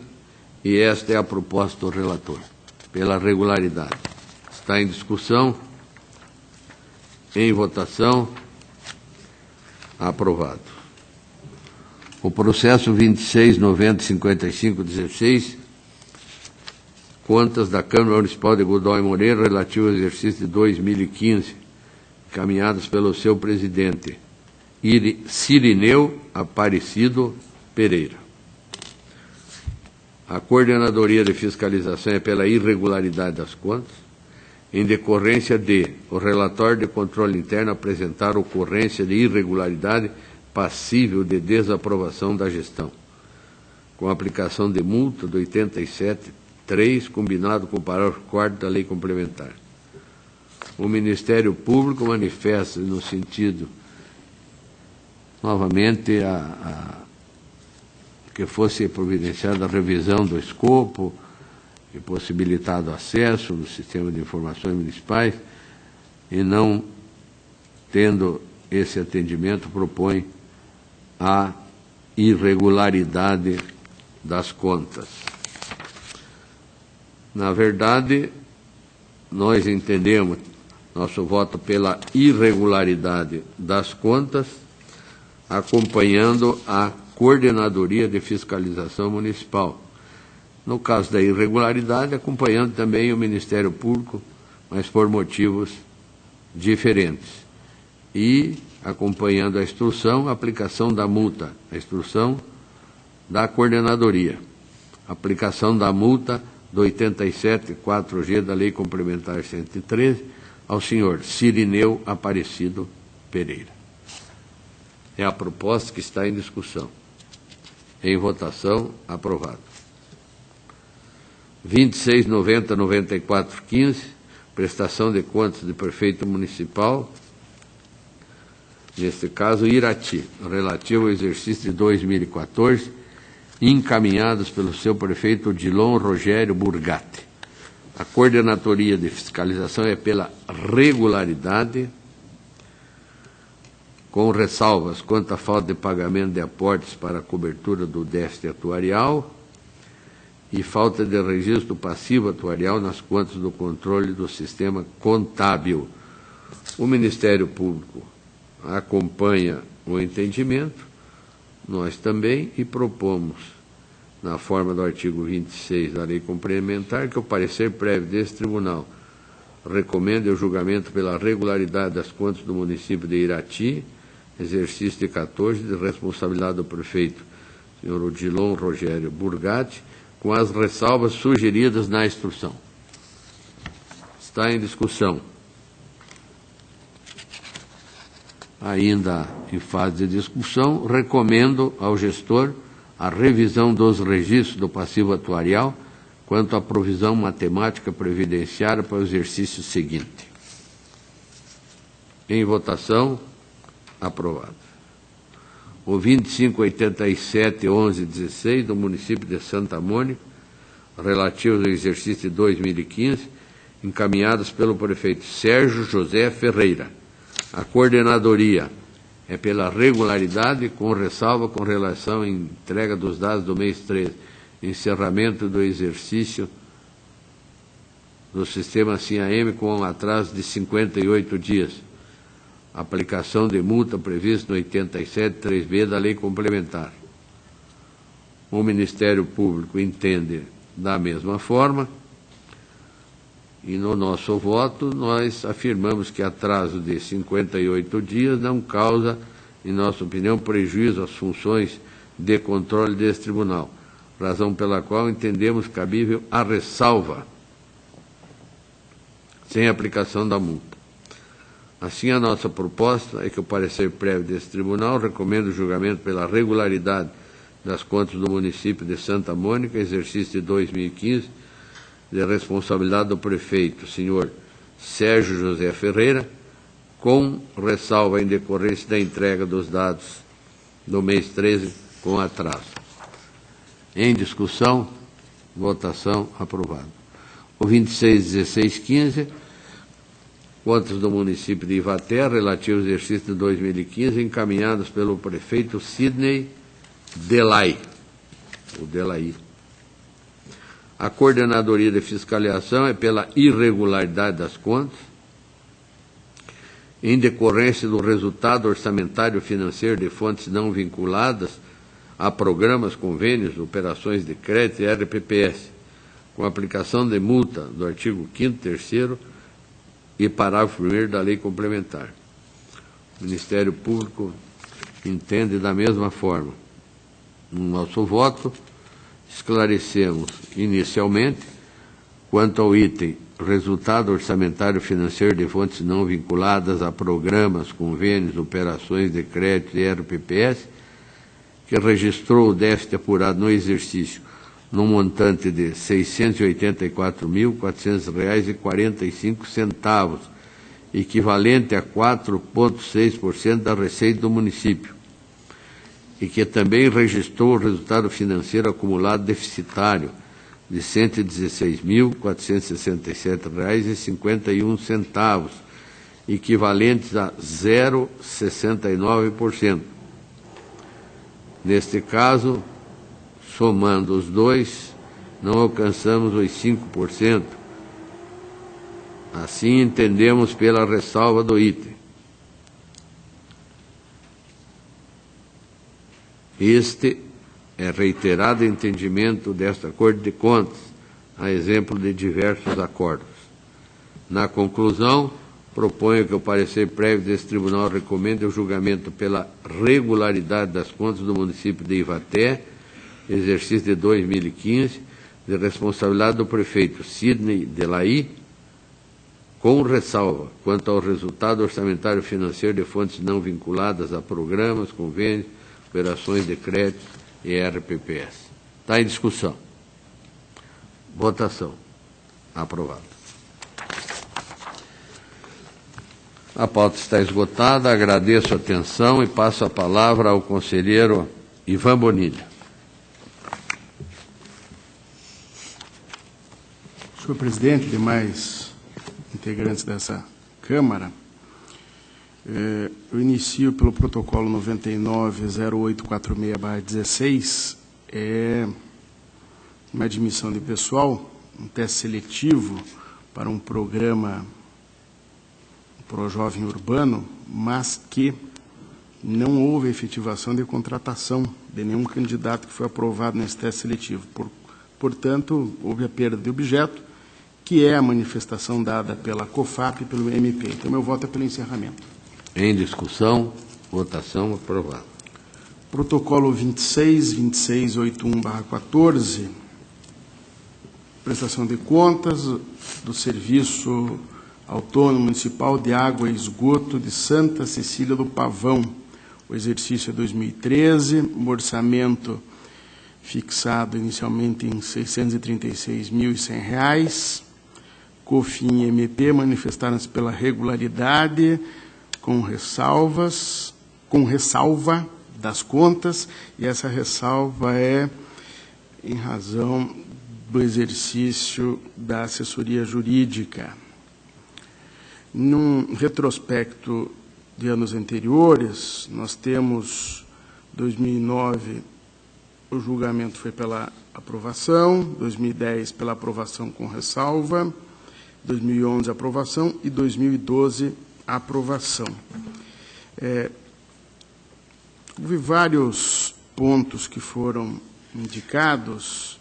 e esta é a proposta do relator, pela regularidade. Está em discussão, em votação, aprovado. O processo 26905516, contas da Câmara Municipal de Godó e Moreira, relativo ao exercício de 2015, encaminhadas pelo seu presidente, Cirineu Aparecido Pereira. A coordenadoria de fiscalização é pela irregularidade das contas, em decorrência de o relatório de controle interno apresentar ocorrência de irregularidade passível de desaprovação da gestão, com aplicação de multa do 87.3, combinado com o parágrafo 4º da Lei Complementar. O Ministério Público manifesta no sentido, novamente, que fosse providenciada a revisão do escopo e possibilitado acesso no sistema de informações municipais, e não tendo esse atendimento, propõe a irregularidade das contas. Na verdade, nós entendemos nosso voto pela irregularidade das contas, acompanhando a Coordenadoria de Fiscalização Municipal. No caso da irregularidade, acompanhando também o Ministério Público, mas por motivos diferentes. E acompanhando a instrução, a aplicação da multa, a instrução da coordenadoria, aplicação da multa do 87.4G da Lei Complementar 113 ao senhor Cirineu Aparecido Pereira. É a proposta que está em discussão. Em votação, aprovado. 2690-9415, prestação de contas de prefeito municipal, neste caso Irati, relativo ao exercício de 2014, encaminhados pelo seu prefeito Odilon Rogério Burgatti. A coordenadoria de fiscalização é pela regularidade, com ressalvas quanto à falta de pagamento de aportes para a cobertura do déficit atuarial e falta de registro passivo atuarial nas contas do controle do sistema contábil. O Ministério Público acompanha o entendimento, nós também, e propomos, na forma do artigo 26 da Lei Complementar, que o parecer prévio desse tribunal recomenda o julgamento pela regularidade das contas do município de Irati, exercício de 14, de responsabilidade do prefeito, senhor Odilon Rogério Burgatti, com as ressalvas sugeridas na instrução. Está em discussão. Ainda em fase de discussão, recomendo ao gestor a revisão dos registros do passivo atuarial quanto à provisão matemática previdenciária para o exercício seguinte. Em votação, aprovado. O 2587-1116 do município de Santa Mônica, relativos ao exercício de 2015, encaminhados pelo prefeito Sérgio José Ferreira. A coordenadoria é pela regularidade, com ressalva com relação à entrega dos dados do mês 13, encerramento do exercício do sistema SIM-AM com um atraso de 58 dias. Aplicação de multa prevista no 87.3b da Lei Complementar. O Ministério Público entende da mesma forma, e no nosso voto nós afirmamos que atraso de 58 dias não causa, em nossa opinião, prejuízo às funções de controle desse tribunal, razão pela qual entendemos cabível a ressalva, sem aplicação da multa. Assim, a nossa proposta é que o parecer prévio desse tribunal recomenda o julgamento pela regularidade das contas do município de Santa Mônica, exercício de 2015, de responsabilidade do prefeito, senhor Sérgio José Ferreira, com ressalva em decorrência da entrega dos dados do mês 13 com atraso. Em discussão, votação, aprovado. O 26.16.15, contas do município de Ivaté, relativo ao exercício de 2015, encaminhados pelo prefeito Sidney Delay, o Delaí. A coordenadoria de fiscalização é pela irregularidade das contas, em decorrência do resultado orçamentário financeiro de fontes não vinculadas a programas, convênios, operações de crédito e RPPS, com aplicação de multa do artigo 5º, 3º e parágrafo 1º da Lei Complementar. O Ministério Público entende da mesma forma. No nosso voto, esclarecemos inicialmente, quanto ao item resultado orçamentário financeiro de fontes não vinculadas a programas, convênios, operações de crédito e RPPS, que registrou o déficit apurado no exercício no montante de R$ 684.400,45, equivalente a 4,6% da receita do município, e que também registrou o resultado financeiro acumulado deficitário de R$ 116.467,51, equivalentes a 0,69%. Neste caso, somando os dois, não alcançamos os 5%. Assim entendemos pela ressalva do item. Este é reiterado entendimento desta Corte de Contas, a exemplo de diversos acordos. Na conclusão, proponho que o parecer prévio desse tribunal recomende o julgamento pela regularidade das contas do município de Ivaté, exercício de 2015, de responsabilidade do prefeito Sidney Delaí, com ressalva quanto ao resultado orçamentário financeiro de fontes não vinculadas a programas, convênios, operações de crédito e RPPS. Está em discussão. Votação. Aprovado. A pauta está esgotada. Agradeço a atenção e passo a palavra ao conselheiro Ivan Bonilha. Senhor presidente, demais integrantes dessa Câmara, eu inicio pelo protocolo 99-0846/16, uma admissão de pessoal, um teste seletivo para um programa ProJovem Urbano, mas que não houve efetivação de contratação de nenhum candidato que foi aprovado nesse teste seletivo. Portanto, houve a perda de objeto, que é a manifestação dada pela COFAP e pelo MP. Então, meu voto é pelo encerramento. Em discussão, votação aprovado. Protocolo 2681/14, prestação de contas do Serviço Autônomo Municipal de Água e Esgoto de Santa Cecília do Pavão. O exercício é 2013, o orçamento fixado inicialmente em R$ 636.100. COFIN e MP manifestaram-se pela regularidade, com ressalva das contas, e essa ressalva é em razão do exercício da assessoria jurídica. Num retrospecto de anos anteriores, nós temos 2009, o julgamento foi pela aprovação, 2010 pela aprovação com ressalva, 2011 aprovação e 2012 aprovação. Houve vários pontos que foram indicados,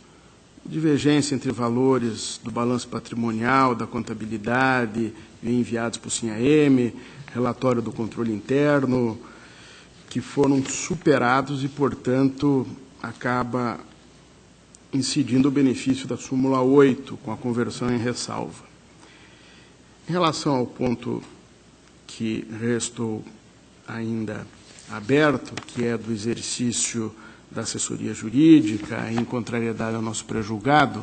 divergência entre valores do balanço patrimonial, da contabilidade, enviados por SINHA-M, relatório do controle interno, que foram superados e, portanto, acaba incidindo o benefício da súmula 8, com a conversão em ressalva. Em relação ao ponto que restou ainda aberto, que é do exercício da assessoria jurídica, em contrariedade ao nosso pré-julgado,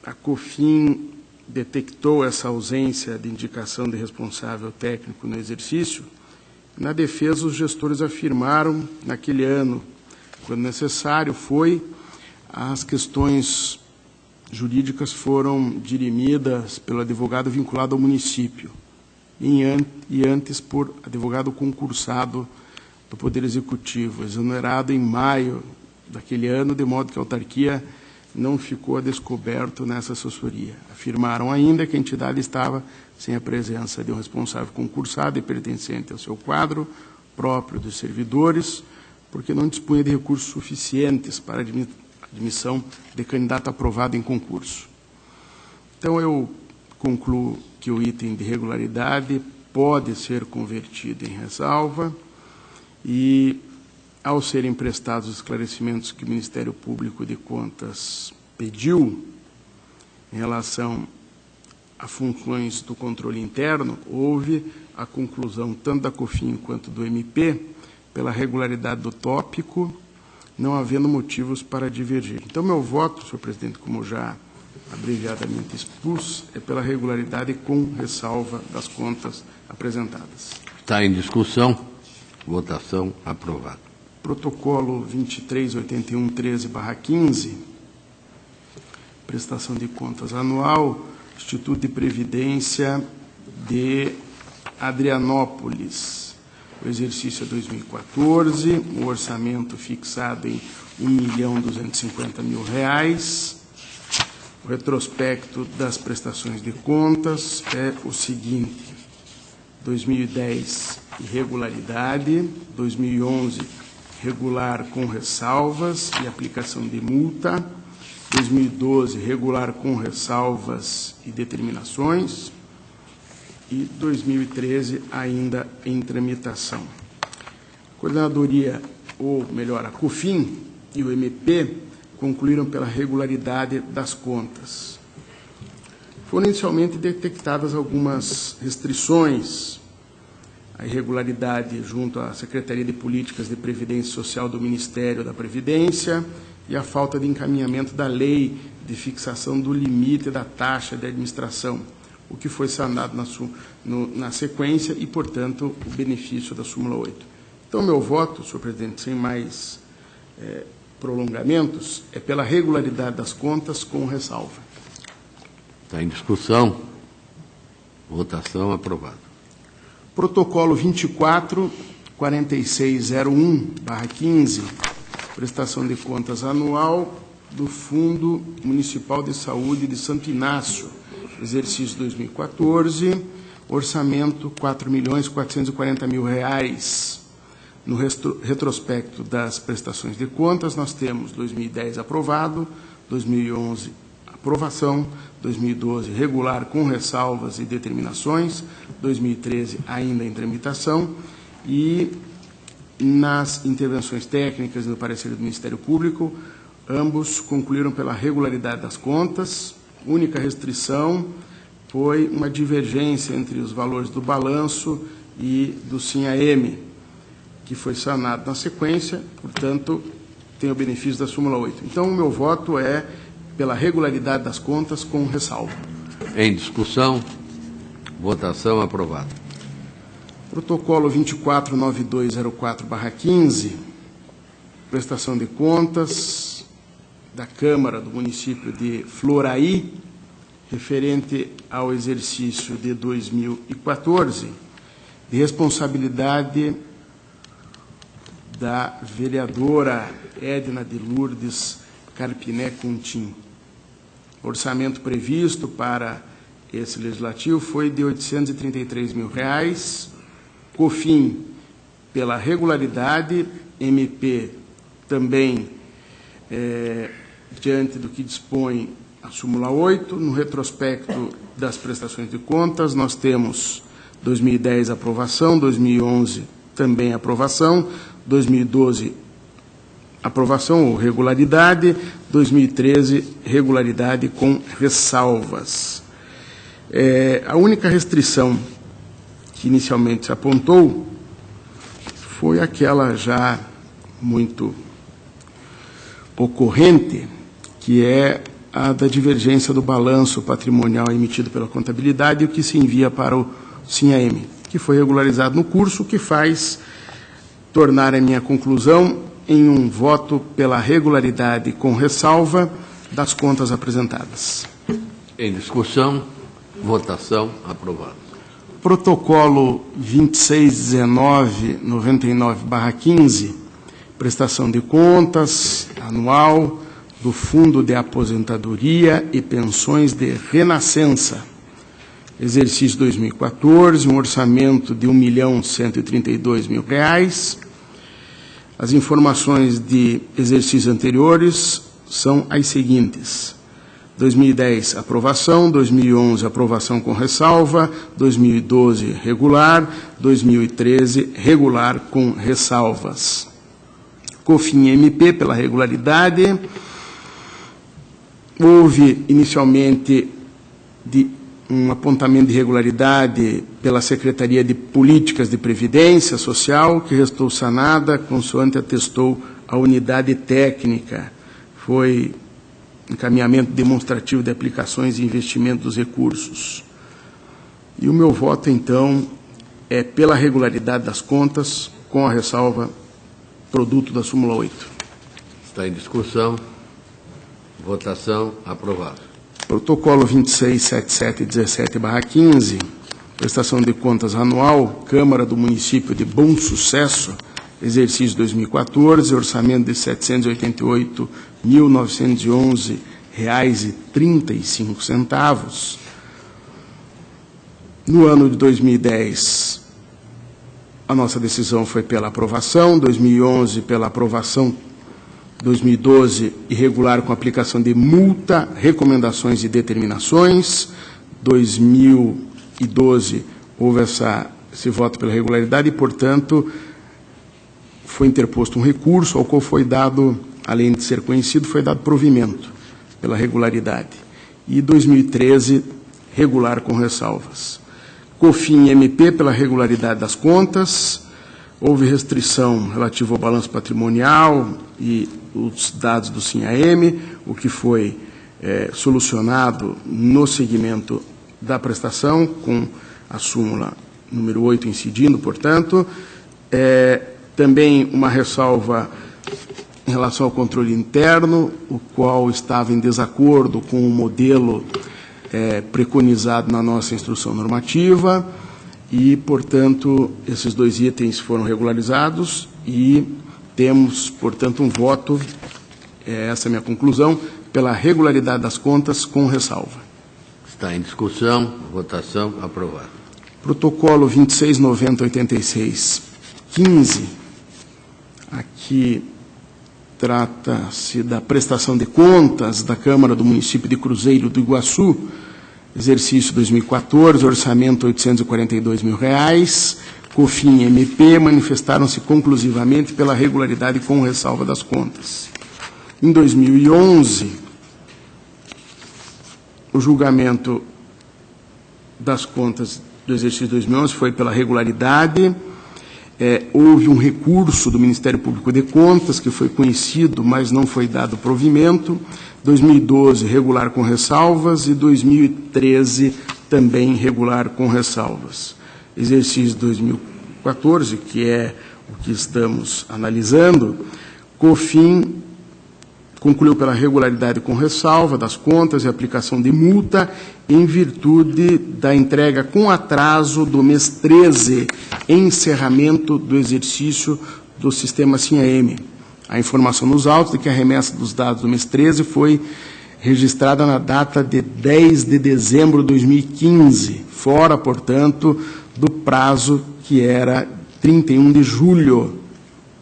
a COFIN detectou essa ausência de indicação de responsável técnico no exercício. Na defesa, os gestores afirmaram, naquele ano, quando necessário, as questões jurídicas foram dirimidas pelo advogado vinculado ao município e antes por advogado concursado do Poder Executivo, exonerado em maio daquele ano, de modo que a autarquia não ficou a descoberto nessa assessoria. Afirmaram ainda que a entidade estava sem a presença de um responsável concursado e pertencente ao seu quadro próprio dos servidores, porque não dispunha de recursos suficientes para a admissão de candidato aprovado em concurso. Então, eu concluo que o item de regularidade pode ser convertido em ressalva e, ao serem prestados os esclarecimentos que o Ministério Público de Contas pediu em relação a funções do controle interno, houve a conclusão tanto da COFIN quanto do MP pela regularidade do tópico, não havendo motivos para divergir. Então, meu voto, senhor presidente, como já abreviadamente expus, é pela regularidade com ressalva das contas apresentadas. Está em discussão. Votação aprovada. Protocolo 2381/13/15, prestação de contas anual, Instituto de Previdência de Adrianópolis. O exercício é 2014, o orçamento fixado em R$ 1.250.000. O retrospecto das prestações de contas é o seguinte: 2010, irregularidade, 2011, regular com ressalvas e aplicação de multa, 2012, regular com ressalvas e determinações, e 2013, ainda em tramitação. A coordenadoria, ou melhor, a COFIN e o MP, concluíram pela regularidade das contas. Foram inicialmente detectadas algumas restrições, a irregularidade junto à Secretaria de Políticas de Previdência Social do Ministério da Previdência e a falta de encaminhamento da lei de fixação do limite da taxa de administração, o que foi sanado na sequência e, portanto, o benefício da súmula 8. Então, meu voto, senhor presidente, sem mais prolongamentos, é pela regularidade das contas com ressalva. Está em discussão. Votação aprovada. Protocolo 24.4601/15, prestação de contas anual do Fundo Municipal de Saúde de Santo Inácio, exercício 2014, orçamento R$ 4.440.000. No retrospecto das prestações de contas, nós temos 2010 aprovado, 2011 aprovação, 2012 regular com ressalvas e determinações, 2013 ainda em tramitação, e nas intervenções técnicas e no parecer do Ministério Público, ambos concluíram pela regularidade das contas. Única restrição foi uma divergência entre os valores do balanço e do SIM-AM, que foi sanado na sequência, portanto, tem o benefício da súmula 8. Então, o meu voto é pela regularidade das contas com ressalva. Em discussão, votação aprovada. Protocolo 249204/15, prestação de contas da Câmara do município de Floraí, referente ao exercício de 2014, de responsabilidade da vereadora Edna de Lourdes Carpiné Contim. O orçamento previsto para esse legislativo foi de R$ 833.000, COFIN pela regularidade, MP também diante do que dispõe a súmula 8. No retrospecto das prestações de contas, nós temos 2010 aprovação, 2011 também aprovação, 2012 aprovação ou regularidade, 2013 regularidade com ressalvas. A única restrição que inicialmente se apontou foi aquela já muito ocorrente, que é a da divergência do balanço patrimonial emitido pela contabilidade e o que se envia para o SIM-AM, que foi regularizado no curso, o que faz tornar a minha conclusão em um voto pela regularidade com ressalva das contas apresentadas. Em discussão, votação aprovada. Protocolo 2619/99/15, prestação de contas anual do Fundo de Aposentadoria e Pensões de Renascença. Exercício 2014, um orçamento de R$ 1.132.000. As informações de exercícios anteriores são as seguintes: 2010, aprovação; 2011, aprovação com ressalva; 2012, regular; 2013, regular com ressalvas. COFIN-MP pela regularidade. Houve inicialmente um apontamento de irregularidade pela Secretaria de Políticas de Previdência Social, que restou sanada, consoante atestou a unidade técnica. Foi encaminhamento demonstrativo de aplicações e investimento dos recursos. E o meu voto, então, é pela regularidade das contas, com a ressalva produto da súmula 8. Está em discussão. Votação aprovada. Protocolo 2677/17/15, prestação de contas anual, Câmara do Município de Bom Sucesso, exercício 2014, orçamento de R$ 788.911,35. No ano de 2010, a nossa decisão foi pela aprovação, 2011 pela aprovação, 2012 irregular com aplicação de multa, recomendações e determinações, 2012 houve esse voto pela regularidade e, portanto, foi interposto um recurso ao qual foi dado, além de ser conhecido, foi dado provimento pela regularidade. E 2013, regular com ressalvas. COFIN-MP pela regularidade das contas. Houve restrição relativa ao balanço patrimonial e os dados do SIM-AM, o que foi solucionado no segmento da prestação, com a súmula número 8 incidindo, portanto. Também uma ressalva em relação ao controle interno, o qual estava em desacordo com o modelo preconizado na nossa instrução normativa e, portanto, esses dois itens foram regularizados e temos, portanto, um voto, essa é a minha conclusão, pela regularidade das contas com ressalva. Está em discussão, votação aprovada. Protocolo 269086-15, aqui trata-se da prestação de contas da Câmara do Município de Cruzeiro do Iguaçu, exercício 2014, orçamento R$ 842 mil, COFIN e MP manifestaram-se conclusivamente pela regularidade com ressalva das contas. Em 2011, o julgamento das contas do exercício 2011 foi pela regularidade. Houve um recurso do Ministério Público de Contas, que foi conhecido, mas não foi dado provimento. 2012, regular com ressalvas, e 2013, também regular com ressalvas. Exercício 2014, que é o que estamos analisando, COFIN concluiu pela regularidade com ressalva das contas e aplicação de multa em virtude da entrega com atraso do mês 13, encerramento do exercício do sistema SIM-AM. A informação nos autos de que a remessa dos dados do mês 13 foi registrada na data de 10 de dezembro de 2015, fora, portanto, do prazo que era 31 de julho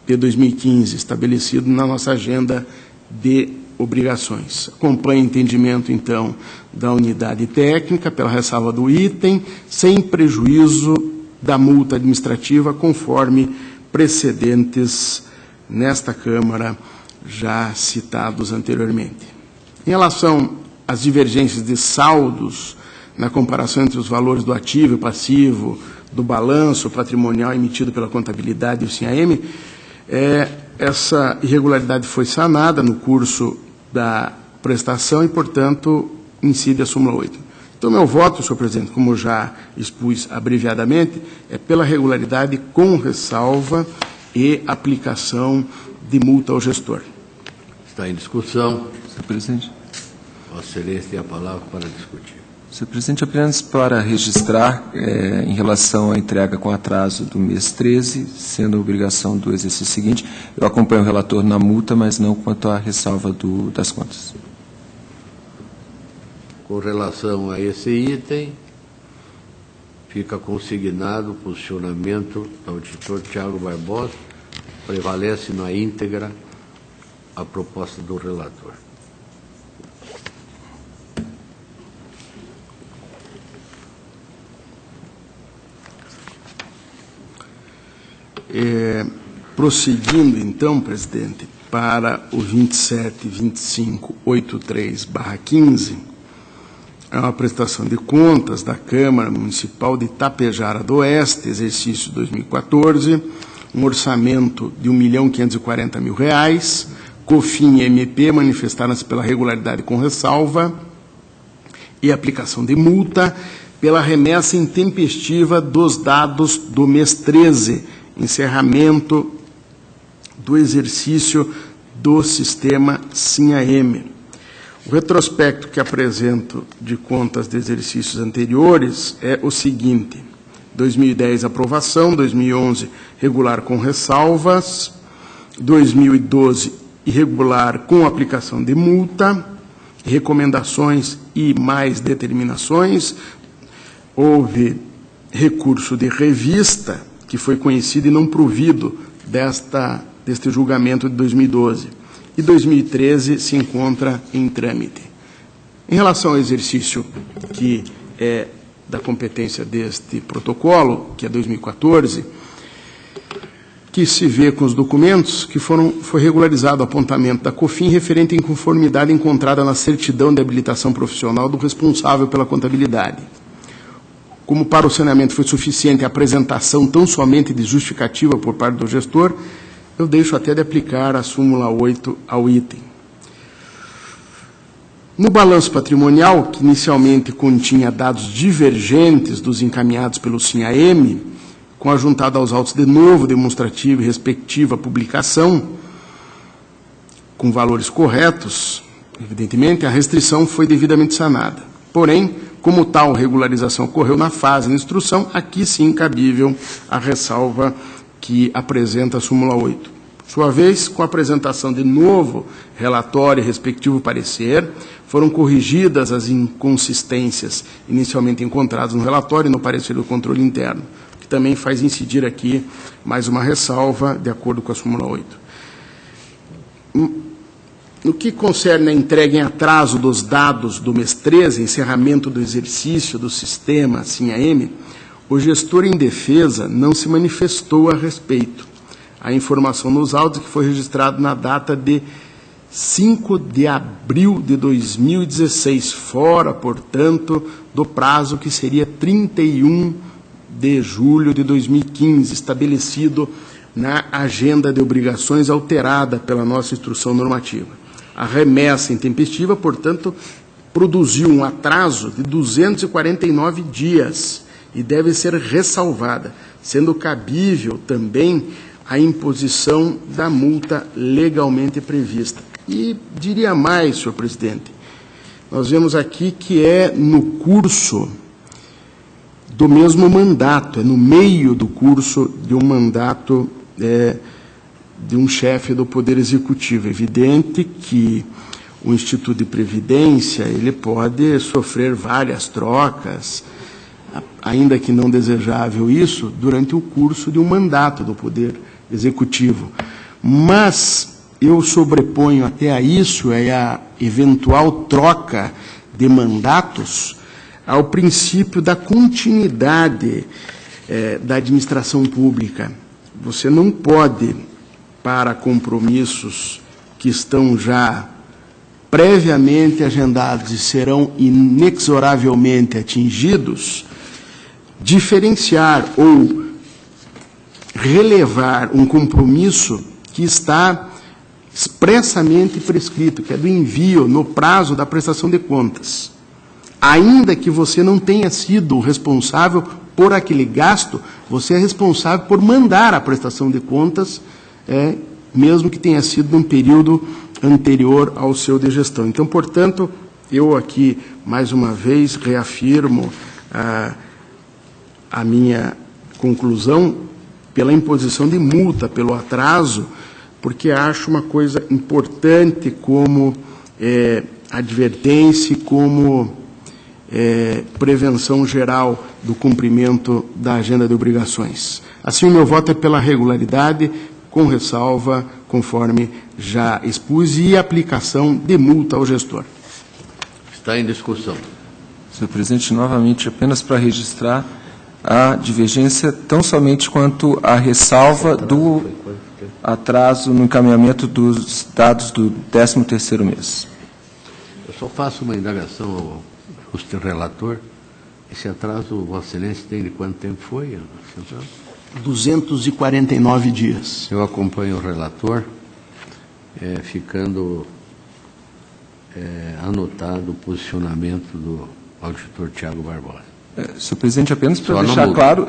de 2015, estabelecido na nossa agenda de obrigações. Acompanhe o entendimento, então, da unidade técnica pela ressalva do item, sem prejuízo da multa administrativa, conforme precedentes nesta Câmara já citados anteriormente. Em relação às divergências de saldos na comparação entre os valores do ativo e passivo, do balanço patrimonial emitido pela contabilidade e o SIM-AM, essa irregularidade foi sanada no curso da prestação e, portanto, incide a súmula 8. Então, meu voto, senhor presidente, como já expus abreviadamente, é pela regularidade com ressalva e aplicação de multa ao gestor. Está em discussão. Senhor presidente. Vossa Excelência tem a palavra para discutir. Senhor presidente, apenas para registrar, em relação à entrega com atraso do mês 13, sendo a obrigação do exercício seguinte, eu acompanho o relator na multa, mas não quanto à ressalva das contas. Com relação a esse item, fica consignado o posicionamento do auditor Tiago Barbosa, prevalece na íntegra a proposta do relator. Prosseguindo, então, presidente, para o 27.2583/15, é uma prestação de contas da Câmara Municipal de Tapejara do Oeste, exercício 2014, um orçamento de R$ 1.540.000, COFIN e MP manifestaram-se pela regularidade com ressalva e aplicação de multa pela remessa intempestiva dos dados do mês 13, encerramento do exercício do sistema SIM-AM. O retrospecto que apresento de contas de exercícios anteriores é o seguinte: 2010, aprovação; 2011, regular com ressalvas; 2012, irregular com aplicação de multa; recomendações e mais determinações. Houve recurso de revista, que foi conhecido e não provido deste julgamento de 2012. E 2013 se encontra em trâmite. Em relação ao exercício que é da competência deste protocolo, que é 2014, que se vê com os documentos que foi regularizado o apontamento da COFIN referente à inconformidade encontrada na certidão de habilitação profissional do responsável pela contabilidade. Como para o saneamento foi suficiente a apresentação tão somente de justificativa por parte do gestor, eu deixo até de aplicar a súmula 8 ao item. No balanço patrimonial, que inicialmente continha dados divergentes dos encaminhados pelo SIM-AM, com a juntada aos autos de novo demonstrativo e respectiva publicação, com valores corretos, evidentemente, a restrição foi devidamente sanada. Porém, como tal regularização ocorreu na fase de instrução, aqui sim cabível a ressalva que apresenta a súmula 8. Sua vez, com a apresentação de novo relatório e respectivo parecer, foram corrigidas as inconsistências inicialmente encontradas no relatório e no parecer do controle interno, que também faz incidir aqui mais uma ressalva, de acordo com a súmula 8. No que concerne a entrega em atraso dos dados do mês 13, encerramento do exercício do sistema SIM-AM, o gestor em defesa não se manifestou a respeito. A informação nos autos que foi registrado na data de 5 de abril de 2016, fora, portanto, do prazo que seria 31 de julho de 2015, estabelecido na agenda de obrigações alterada pela nossa instrução normativa. A remessa intempestiva, portanto, produziu um atraso de 249 dias e deve ser ressalvada, sendo cabível também a imposição da multa legalmente prevista. E diria mais, senhor presidente, nós vemos aqui que é no curso do mesmo mandato, é no meio do curso de um mandato de um chefe do Poder Executivo. É evidente que o Instituto de Previdência ele pode sofrer várias trocas, ainda que não desejável isso, durante o curso de um mandato do Poder Executivo. Mas eu sobreponho até a isso, a eventual troca de mandatos, ao princípio da continuidade da administração pública. Você não pode, para compromissos que estão já previamente agendados e serão inexoravelmente atingidos, diferenciar ou relevar um compromisso que está expressamente prescrito, que é do envio no prazo da prestação de contas. Ainda que você não tenha sido responsável por aquele gasto, você é responsável por mandar a prestação de contas, mesmo que tenha sido num período anterior ao seu de gestão. Então, portanto, eu aqui, mais uma vez, reafirmo a minha conclusão pela imposição de multa, pelo atraso, porque acho uma coisa importante como advertência, como prevenção geral do cumprimento da agenda de obrigações. Assim, o meu voto é pela regularidade, com ressalva, conforme já expus, e aplicação de multa ao gestor. Está em discussão. Senhor presidente, novamente, apenas para registrar a divergência, tão somente quanto a ressalva do atraso no encaminhamento dos dados do 13º mês. Eu só faço uma indagação ao relator. Esse atraso, Vossa Excelência, tem de quanto tempo foi? 249 dias. Eu acompanho o relator, ficando anotado o posicionamento do auditor Tiago Barbosa. Senhor presidente, apenas para Só deixar claro,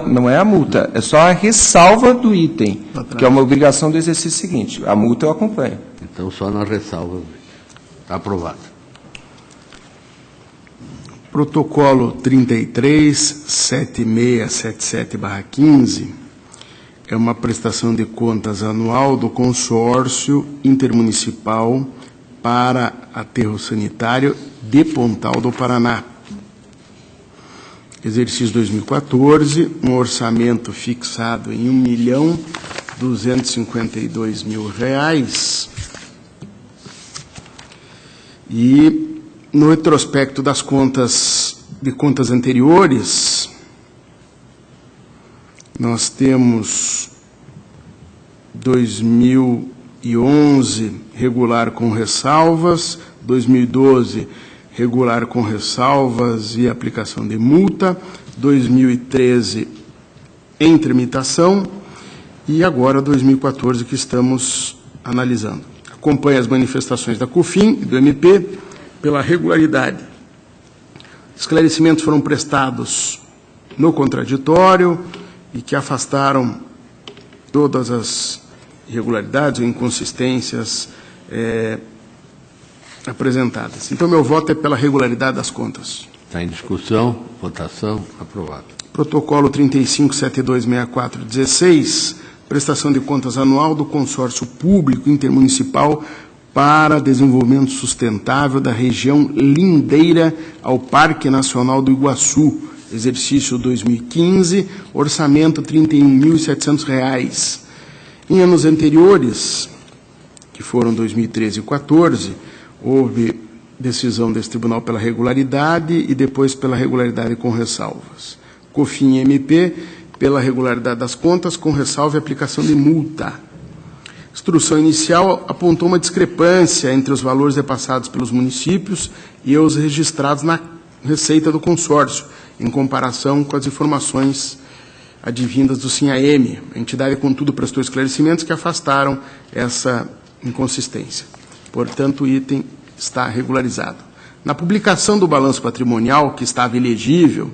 não é a multa, é só a ressalva do item, que é uma obrigação do exercício seguinte. A multa eu acompanho. Então, só na ressalva. Está aprovado. Protocolo 33-7677/15 é uma prestação de contas anual do consórcio intermunicipal para aterro sanitário de Pontal do Paraná. Exercício 2014, um orçamento fixado em R$1.252.000. E no retrospecto das contas anteriores, nós temos 2011 regular com ressalvas, 2012 regular com ressalvas e aplicação de multa, 2013 em tramitação e agora 2014 que estamos analisando. Acompanhe as manifestações da COFIN e do MP pela regularidade. Esclarecimentos foram prestados no contraditório e que afastaram todas as irregularidades ou inconsistências apresentadas. Então, meu voto é pela regularidade das contas. Está em discussão, votação, aprovado. Protocolo 35726416, prestação de contas anual do consórcio público intermunicipal para desenvolvimento sustentável da região lindeira ao Parque Nacional do Iguaçu, exercício 2015, orçamento R$ 31.700. Em anos anteriores, que foram 2013 e 2014, houve decisão desse tribunal pela regularidade e depois pela regularidade com ressalvas. COFIN e MP pela regularidade das contas com ressalva e aplicação de multa. Instrução inicial apontou uma discrepância entre os valores repassados pelos municípios e os registrados na receita do consórcio, em comparação com as informações advindas do SINAEM. A entidade, contudo, prestou esclarecimentos que afastaram essa inconsistência. Portanto, o item está regularizado. Na publicação do balanço patrimonial, que estava ilegível,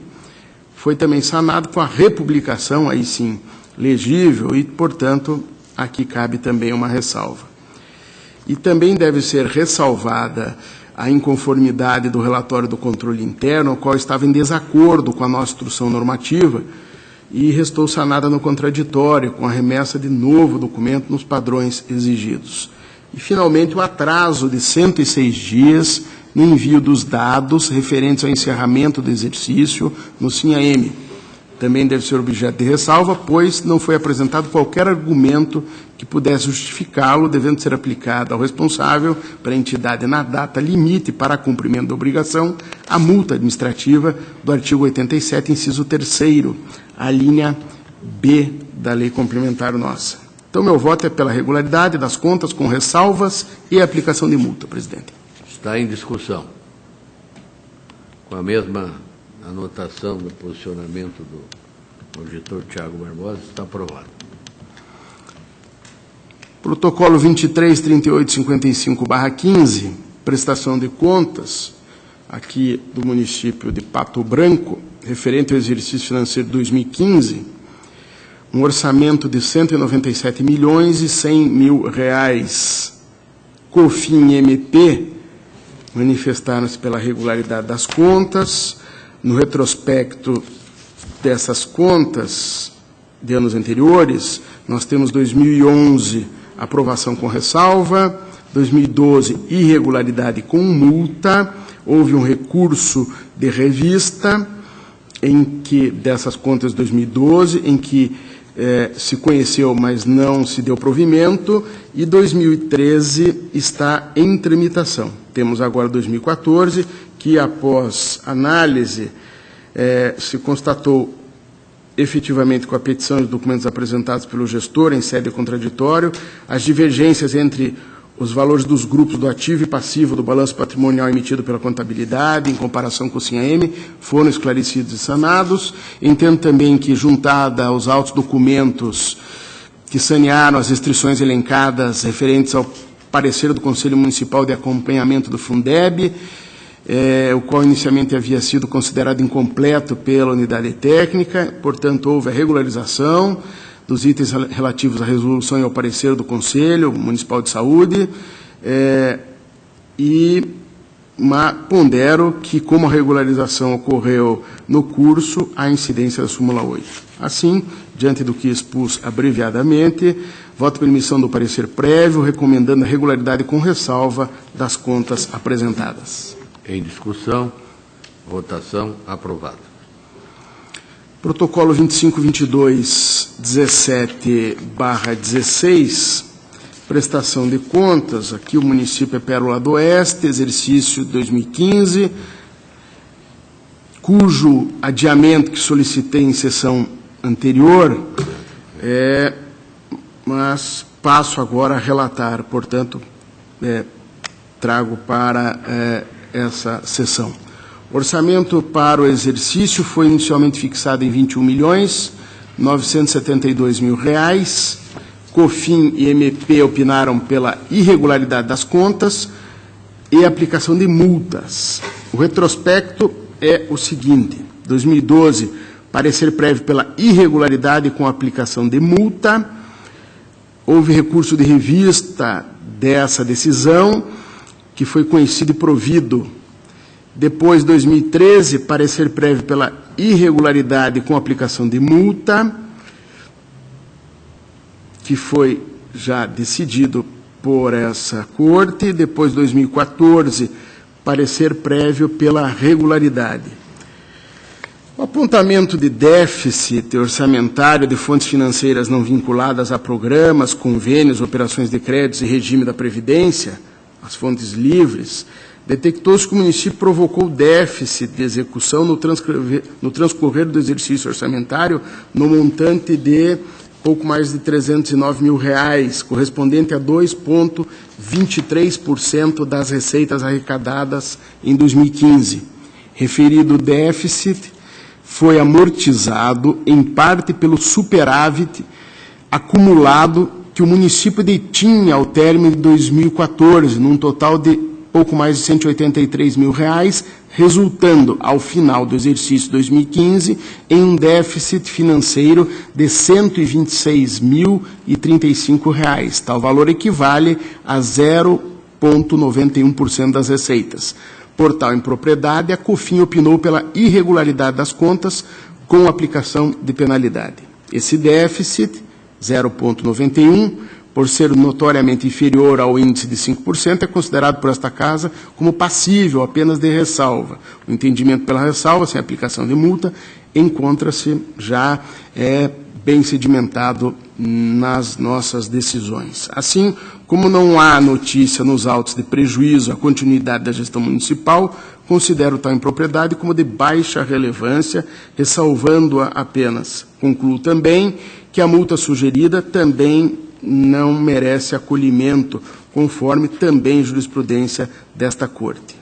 foi também sanado com a republicação, aí sim, legível, e, portanto, aqui cabe também uma ressalva. E também deve ser ressalvada a inconformidade do relatório do controle interno, o qual estava em desacordo com a nossa instrução normativa, e restou sanada no contraditório, com a remessa de novo documento nos padrões exigidos. E, finalmente, o atraso de 106 dias no envio dos dados referentes ao encerramento do exercício no SINAEM. Também deve ser objeto de ressalva, pois não foi apresentado qualquer argumento que pudesse justificá-lo, devendo ser aplicado ao responsável pela entidade na data limite para cumprimento da obrigação a multa administrativa do artigo 87, inciso 3º, a linha B da lei complementar nossa. Então, meu voto é pela regularidade das contas com ressalvas e aplicação de multa, presidente. Está em discussão. Com a mesma anotação do posicionamento do auditor Tiago Barbosa, está aprovado. Protocolo 23.3855/15, prestação de contas, aqui do município de Pato Branco, referente ao exercício financeiro de 2015, um orçamento de R$ 197.100.000. COFIN e MP manifestaram-se pela regularidade das contas. No retrospecto dessas contas de anos anteriores, nós temos 2011, aprovação com ressalva, 2012, irregularidade com multa, houve um recurso de revista, em que, dessas contas de 2012, em que se conheceu, mas não se deu provimento, e 2013 está em tramitação. Temos agora 2014, que, após análise, se constatou efetivamente com a petição e os documentos apresentados pelo gestor em sede contraditório, as divergências entre os valores dos grupos do ativo e passivo do balanço patrimonial emitido pela contabilidade, em comparação com o SINAEM, foram esclarecidos e sanados. Entendo também que, juntada aos autos documentos que sanearam as restrições elencadas referentes ao parecer do Conselho Municipal de Acompanhamento do Fundeb, o qual inicialmente havia sido considerado incompleto pela unidade técnica, portanto, houve a regularização dos itens relativos à resolução e ao parecer do Conselho Municipal de Saúde, pondero que, como a regularização ocorreu no curso, há incidência da súmula 8. Assim, diante do que expus abreviadamente, voto pela emissão do parecer prévio, recomendando a regularidade com ressalva das contas apresentadas. Em discussão, votação, aprovado. Protocolo 25.22.17/16, prestação de contas, aqui o município é Pérola do Oeste, exercício 2015, cujo adiamento que solicitei em sessão anterior, mas passo agora a relatar, portanto, trago para essa sessão. Orçamento para o exercício foi inicialmente fixado em R$ 21.972.000. COFIN e MP opinaram pela irregularidade das contas e aplicação de multas. O retrospecto é o seguinte: 2012, parecer prévio pela irregularidade com aplicação de multa. Houve recurso de revista dessa decisão, que foi conhecido e provido. Depois, 2013, parecer prévio pela irregularidade com aplicação de multa. que foi já decidido por essa Corte, depois 2014, parecer prévio pela regularidade. O apontamento de déficit orçamentário de fontes financeiras não vinculadas a programas, convênios, operações de créditos e regime da Previdência, as fontes livres, detectou-se que o município provocou déficit de execução no transcorrer do exercício orçamentário no montante de pouco mais de R$309 mil, correspondente a 2,23% das receitas arrecadadas em 2015. Referido déficit foi amortizado, em parte, pelo superávit acumulado que o município detinha ao término de 2014, num total de pouco mais de R$183 mil, resultando, ao final do exercício 2015, em um déficit financeiro de R$126.035. Tal valor equivale a 0,91% das receitas. Por tal impropriedade, a COFIN opinou pela irregularidade das contas com aplicação de penalidade. Esse déficit, 0,91%, por ser notoriamente inferior ao índice de 5%, é considerado por esta Casa como passível apenas de ressalva. O entendimento pela ressalva, sem aplicação de multa, encontra-se já bem sedimentado nas nossas decisões. Assim, como não há notícia nos autos de prejuízo à continuidade da gestão municipal, considero tal impropriedade como de baixa relevância, ressalvando-a apenas. Concluo também que a multa sugerida também não merece acolhimento, conforme também jurisprudência desta Corte.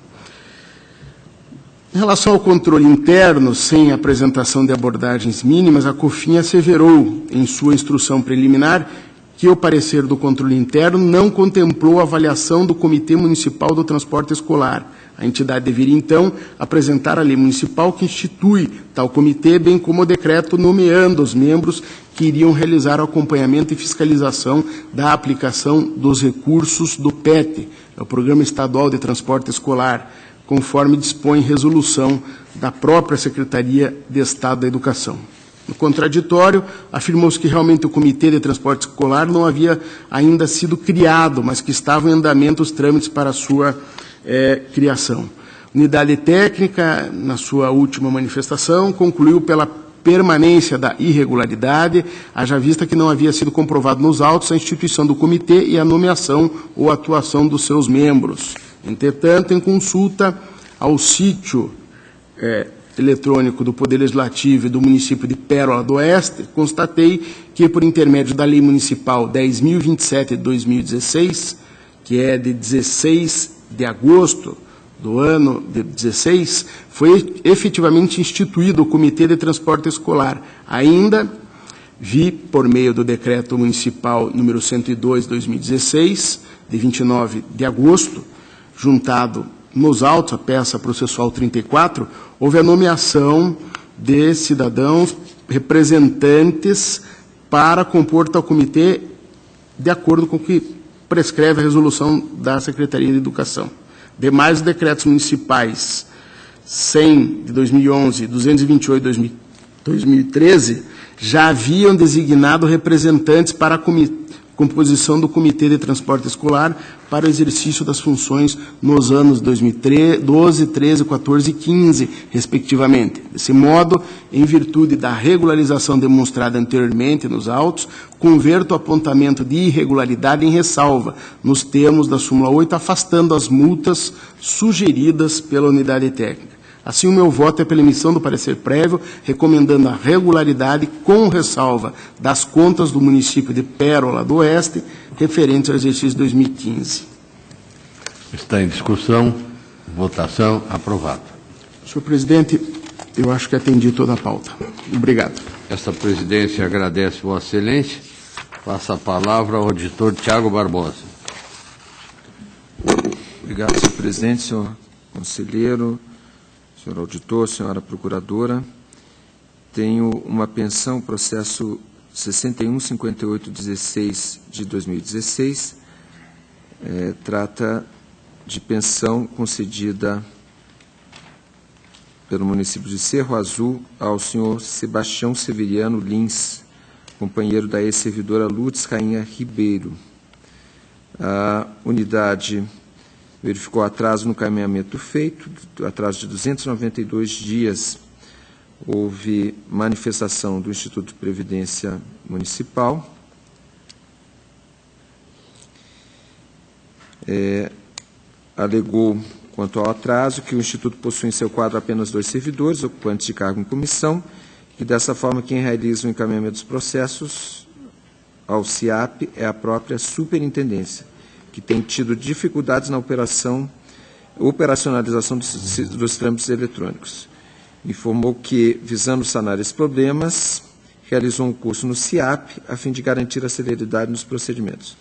Em relação ao controle interno, sem apresentação de abordagens mínimas, a COFIN asseverou, em sua instrução preliminar, que o parecer do controle interno não contemplou a avaliação do Comitê Municipal do Transporte Escolar. A entidade deveria, então, apresentar a lei municipal que institui tal comitê, bem como o decreto nomeando os membros que iriam realizar o acompanhamento e fiscalização da aplicação dos recursos do PET, o Programa Estadual de Transporte Escolar, conforme dispõe resolução da própria Secretaria de Estado da Educação. No contraditório, afirmou-se que realmente o Comitê de Transporte Escolar não havia ainda sido criado, mas que estavam em andamento os trâmites para a sua criação. Unidade técnica, na sua última manifestação, concluiu pela permanência da irregularidade, haja vista que não havia sido comprovado nos autos a instituição do comitê e a nomeação ou atuação dos seus membros. Entretanto, em consulta ao sítio eletrônico do Poder Legislativo e do município de Pérola do Oeste, constatei que, por intermédio da Lei Municipal 10.027 de 2016, que é de 16 de agosto do ano de 16, foi efetivamente instituído o Comitê de Transporte Escolar. Ainda vi, por meio do Decreto Municipal número 102 de 2016, de 29 de agosto, juntado nos autos, a peça processual 34, houve a nomeação de cidadãos representantes para compor tal comitê de acordo com o que prescreve a resolução da Secretaria de Educação. Demais decretos municipais 100 de 2011 e 228 de 2013 já haviam designado representantes para a composição do Comitê de Transporte Escolar para o exercício das funções nos anos 2012, 13, 14 e 15, respectivamente. Desse modo, em virtude da regularização demonstrada anteriormente nos autos, converto o apontamento de irregularidade em ressalva, nos termos da súmula 8, afastando as multas sugeridas pela unidade técnica. Assim, o meu voto é pela emissão do parecer prévio, recomendando a regularidade com ressalva das contas do município de Pérola do Oeste, referentes ao exercício 2015. Está em discussão. Votação. Aprovado. Senhor presidente, eu acho que atendi toda a pauta. Obrigado. Esta presidência agradece Vossa Excelência. Passa a palavra ao auditor Tiago Barbosa. Obrigado, senhor presidente, senhor conselheiro, senhor auditor, senhora procuradora. Tenho uma pensão, processo 615816 de 2016, trata de pensão concedida pelo município de Cerro Azul ao senhor Sebastião Severiano Lins, companheiro da ex-servidora Lourdes Rainha Ribeiro. A unidade verificou atraso no encaminhamento feito, atraso de 292 dias. Houve manifestação do Instituto de Previdência Municipal. Alegou, quanto ao atraso, que o Instituto possui em seu quadro apenas 2 servidores, ocupantes de cargo em comissão, e dessa forma quem realiza o encaminhamento dos processos ao CIAP é a própria superintendência, que tem tido dificuldades na operacionalização dos trâmites eletrônicos. Informou que, visando sanar esses problemas, realizou um curso no CIAP, a fim de garantir a celeridade nos procedimentos.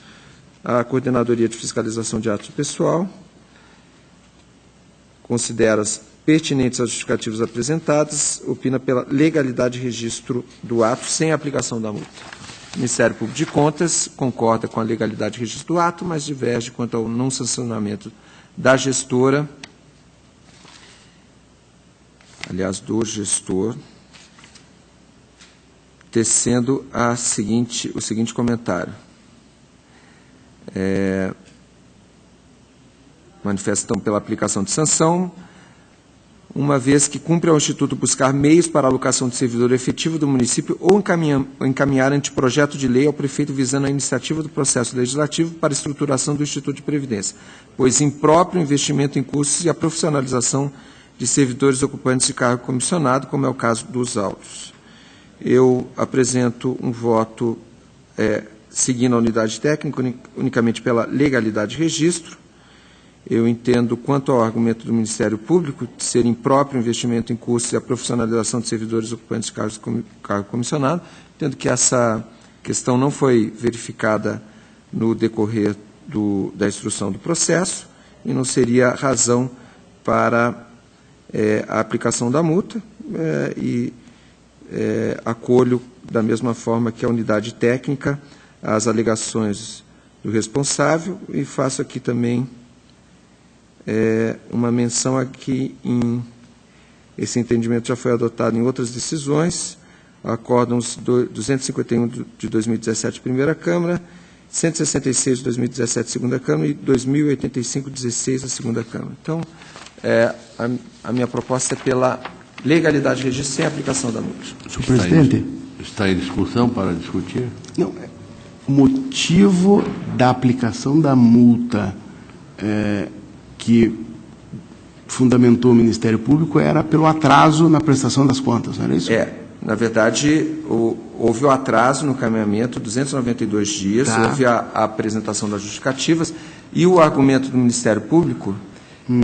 A Coordenadoria de Fiscalização de Atos Pessoal considera pertinentes as justificativas apresentadas, opina pela legalidade de registro do ato sem aplicação da multa. O Ministério Público de Contas concorda com a legalidade de registro do ato, mas diverge quanto ao não sancionamento da gestora, aliás, do gestor, tecendo o seguinte comentário. Manifestam pela aplicação de sanção, uma vez que cumpre ao Instituto buscar meios para a alocação de servidor efetivo do município ou encaminhar anteprojeto de lei ao prefeito visando a iniciativa do processo legislativo para a estruturação do Instituto de Previdência, pois impróprio investimento em cursos e a profissionalização de servidores ocupantes de cargo comissionado, como é o caso dos autos. Eu apresento um voto seguindo a unidade técnica, unicamente pela legalidade de registro. Eu entendo, quanto ao argumento do Ministério Público, de ser impróprio investimento em cursos e a profissionalização de servidores ocupantes de cargo comissionado, entendo que essa questão não foi verificada no decorrer da instrução do processo e não seria razão para a aplicação da multa acolho, da mesma forma que a unidade técnica, as alegações do responsável e faço aqui também uma menção aqui esse entendimento já foi adotado em outras decisões, acórdãos 251 de 2017, primeira Câmara, 166 de 2017, segunda Câmara, e 2085 de 16, a segunda Câmara. Então, a minha proposta é pela legalidade de registro sem aplicação da multa. Senhor presidente. Está em discussão para discutir? Não, o motivo da aplicação da multa que fundamentou o Ministério Público era pelo atraso na prestação das contas, não era isso? Na verdade, houve o atraso no encaminhamento, 292 dias, houve a apresentação das justificativas, e o argumento do Ministério Público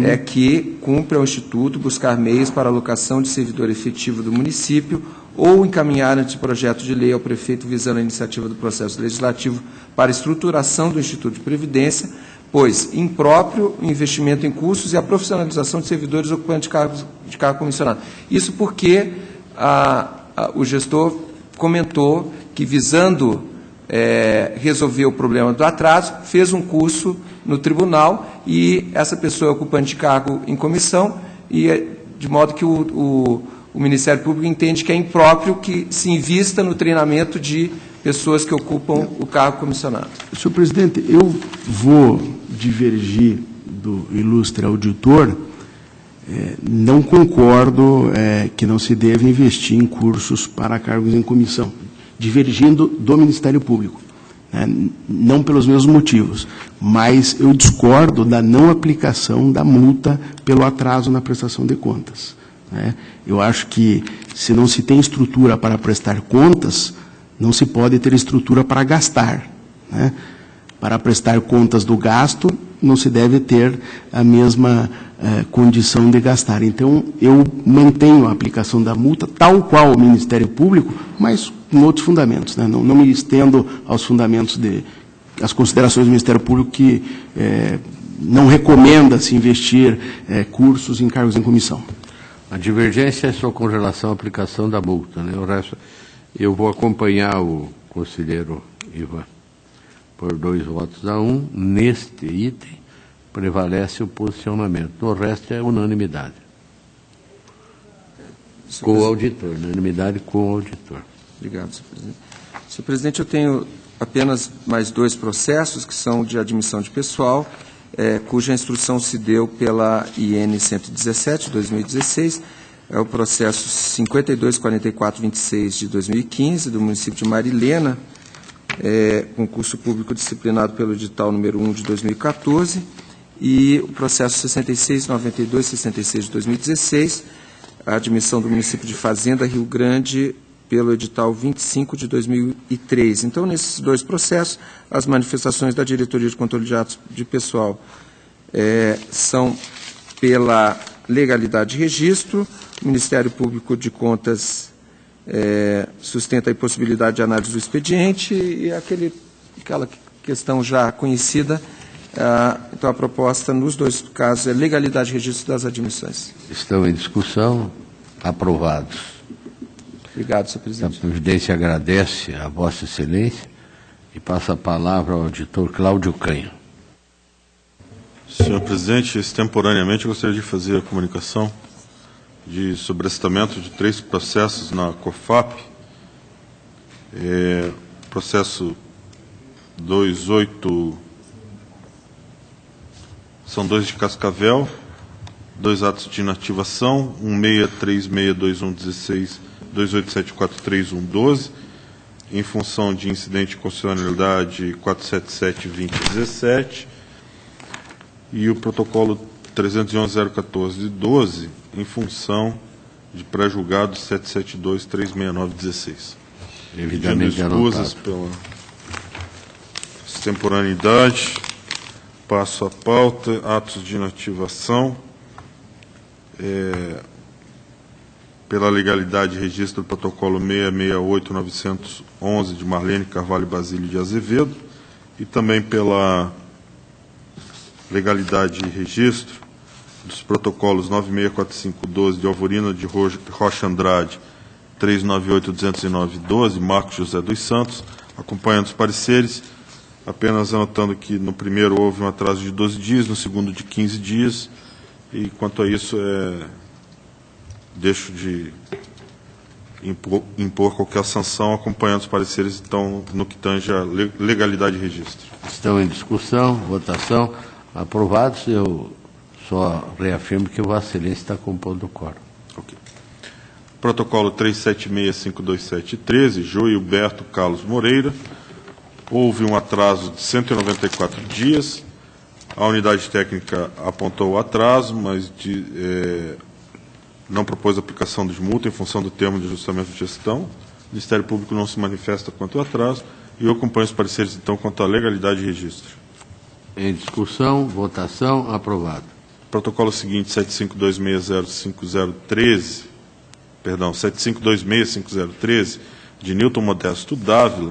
é que cumpre ao Instituto buscar meios para a alocação de servidor efetivo do município ou encaminhar anteprojeto de lei ao prefeito visando a iniciativa do processo legislativo para a estruturação do Instituto de Previdência, pois impróprio o investimento em cursos e a profissionalização de servidores ocupantes de cargo comissionado. Isso porque o gestor comentou que, visando resolver o problema do atraso, fez um curso no tribunal e essa pessoa é ocupante de cargo em comissão, e de modo que o Ministério Público entende que é impróprio que se invista no treinamento de pessoas que ocupam o cargo comissionado. Senhor presidente, eu vou divergir do ilustre auditor. Não concordo que não se deve investir em cursos para cargos em comissão, divergindo do Ministério Público, não pelos mesmos motivos, mas eu discordo da não aplicação da multa pelo atraso na prestação de contas. Eu acho que, se não se tem estrutura para prestar contas, não se pode ter estrutura para gastar. Para prestar contas do gasto, não se deve ter a mesma condição de gastar. Então, eu mantenho a aplicação da multa, tal qual o Ministério Público, mas com outros fundamentos. Não me estendo aos fundamentos as considerações do Ministério Público, que não recomenda se investir cursos em cargos em comissão. A divergência é só com relação à aplicação da multa, O resto, eu vou acompanhar o conselheiro Ivan por 2 votos a 1. Neste item, prevalece o posicionamento. No resto é unanimidade. Com o auditor, unanimidade com o auditor. Obrigado, senhor presidente. Senhor presidente, eu tenho apenas mais 2 processos, que são de admissão de pessoal, cuja instrução se deu pela IN 117, 2016, é o processo 524426 de 2015, do município de Marilena, concurso público disciplinado pelo edital número 1 de 2014, e o processo 669266 de 2016, a admissão do município de Fazenda, Rio Grande, pelo edital 25 de 2003. Então, nesses 2 processos, as manifestações da Diretoria de Controle de Atos de Pessoal são pela legalidade de registro. O Ministério Público de Contas sustenta a impossibilidade de análise do expediente e aquela questão já conhecida. Então, a proposta, nos 2 casos, é legalidade de registro das admissões. Estão em discussão. Aprovados. Obrigado, senhor presidente. A Previdência agradece a Vossa Excelência e passa a palavra ao auditor Cláudio Canha. Senhor presidente, extemporaneamente eu gostaria de fazer a comunicação de sobrestamento de 3 processos na COFAP. Processo 28, são 2 de Cascavel, 2 atos de inativação, 16362116, 28743112, em função de incidente de constitucionalidade 477-2017, e o protocolo 311.014-12, em função de pré-julgado 772-369-16. Evidentemente escusas pela extemporaneidade, passo a pauta, atos de inativação, pela legalidade de registro do protocolo 668-911 de Marlene Carvalho Basílio de Azevedo, e também pela legalidade de registro dos protocolos 964512 de Alvorino de Rocha Andrade, 398-209-12, Marcos José dos Santos, acompanhando os pareceres, apenas anotando que no primeiro houve um atraso de 12 dias, no segundo de 15 dias, e quanto a isso deixo de impor qualquer sanção, acompanhando os pareceres, então, no que tange a legalidade de registro. Estão em discussão, votação. Aprovados. Eu só reafirmo que Vossa Excelência está compondo o quórum. Ok. Protocolo 376-527-13, Joilberto Carlos Moreira. Houve um atraso de 194 dias. A unidade técnica apontou o atraso, mas não propôs aplicação de multa em função do termo de ajustamento de gestão. O Ministério Público não se manifesta quanto ao atraso e eu acompanho os pareceres, então, quanto à legalidade de registro. Em discussão, votação, aprovado. Protocolo seguinte, 75265013, de Nilton Modesto Dávila.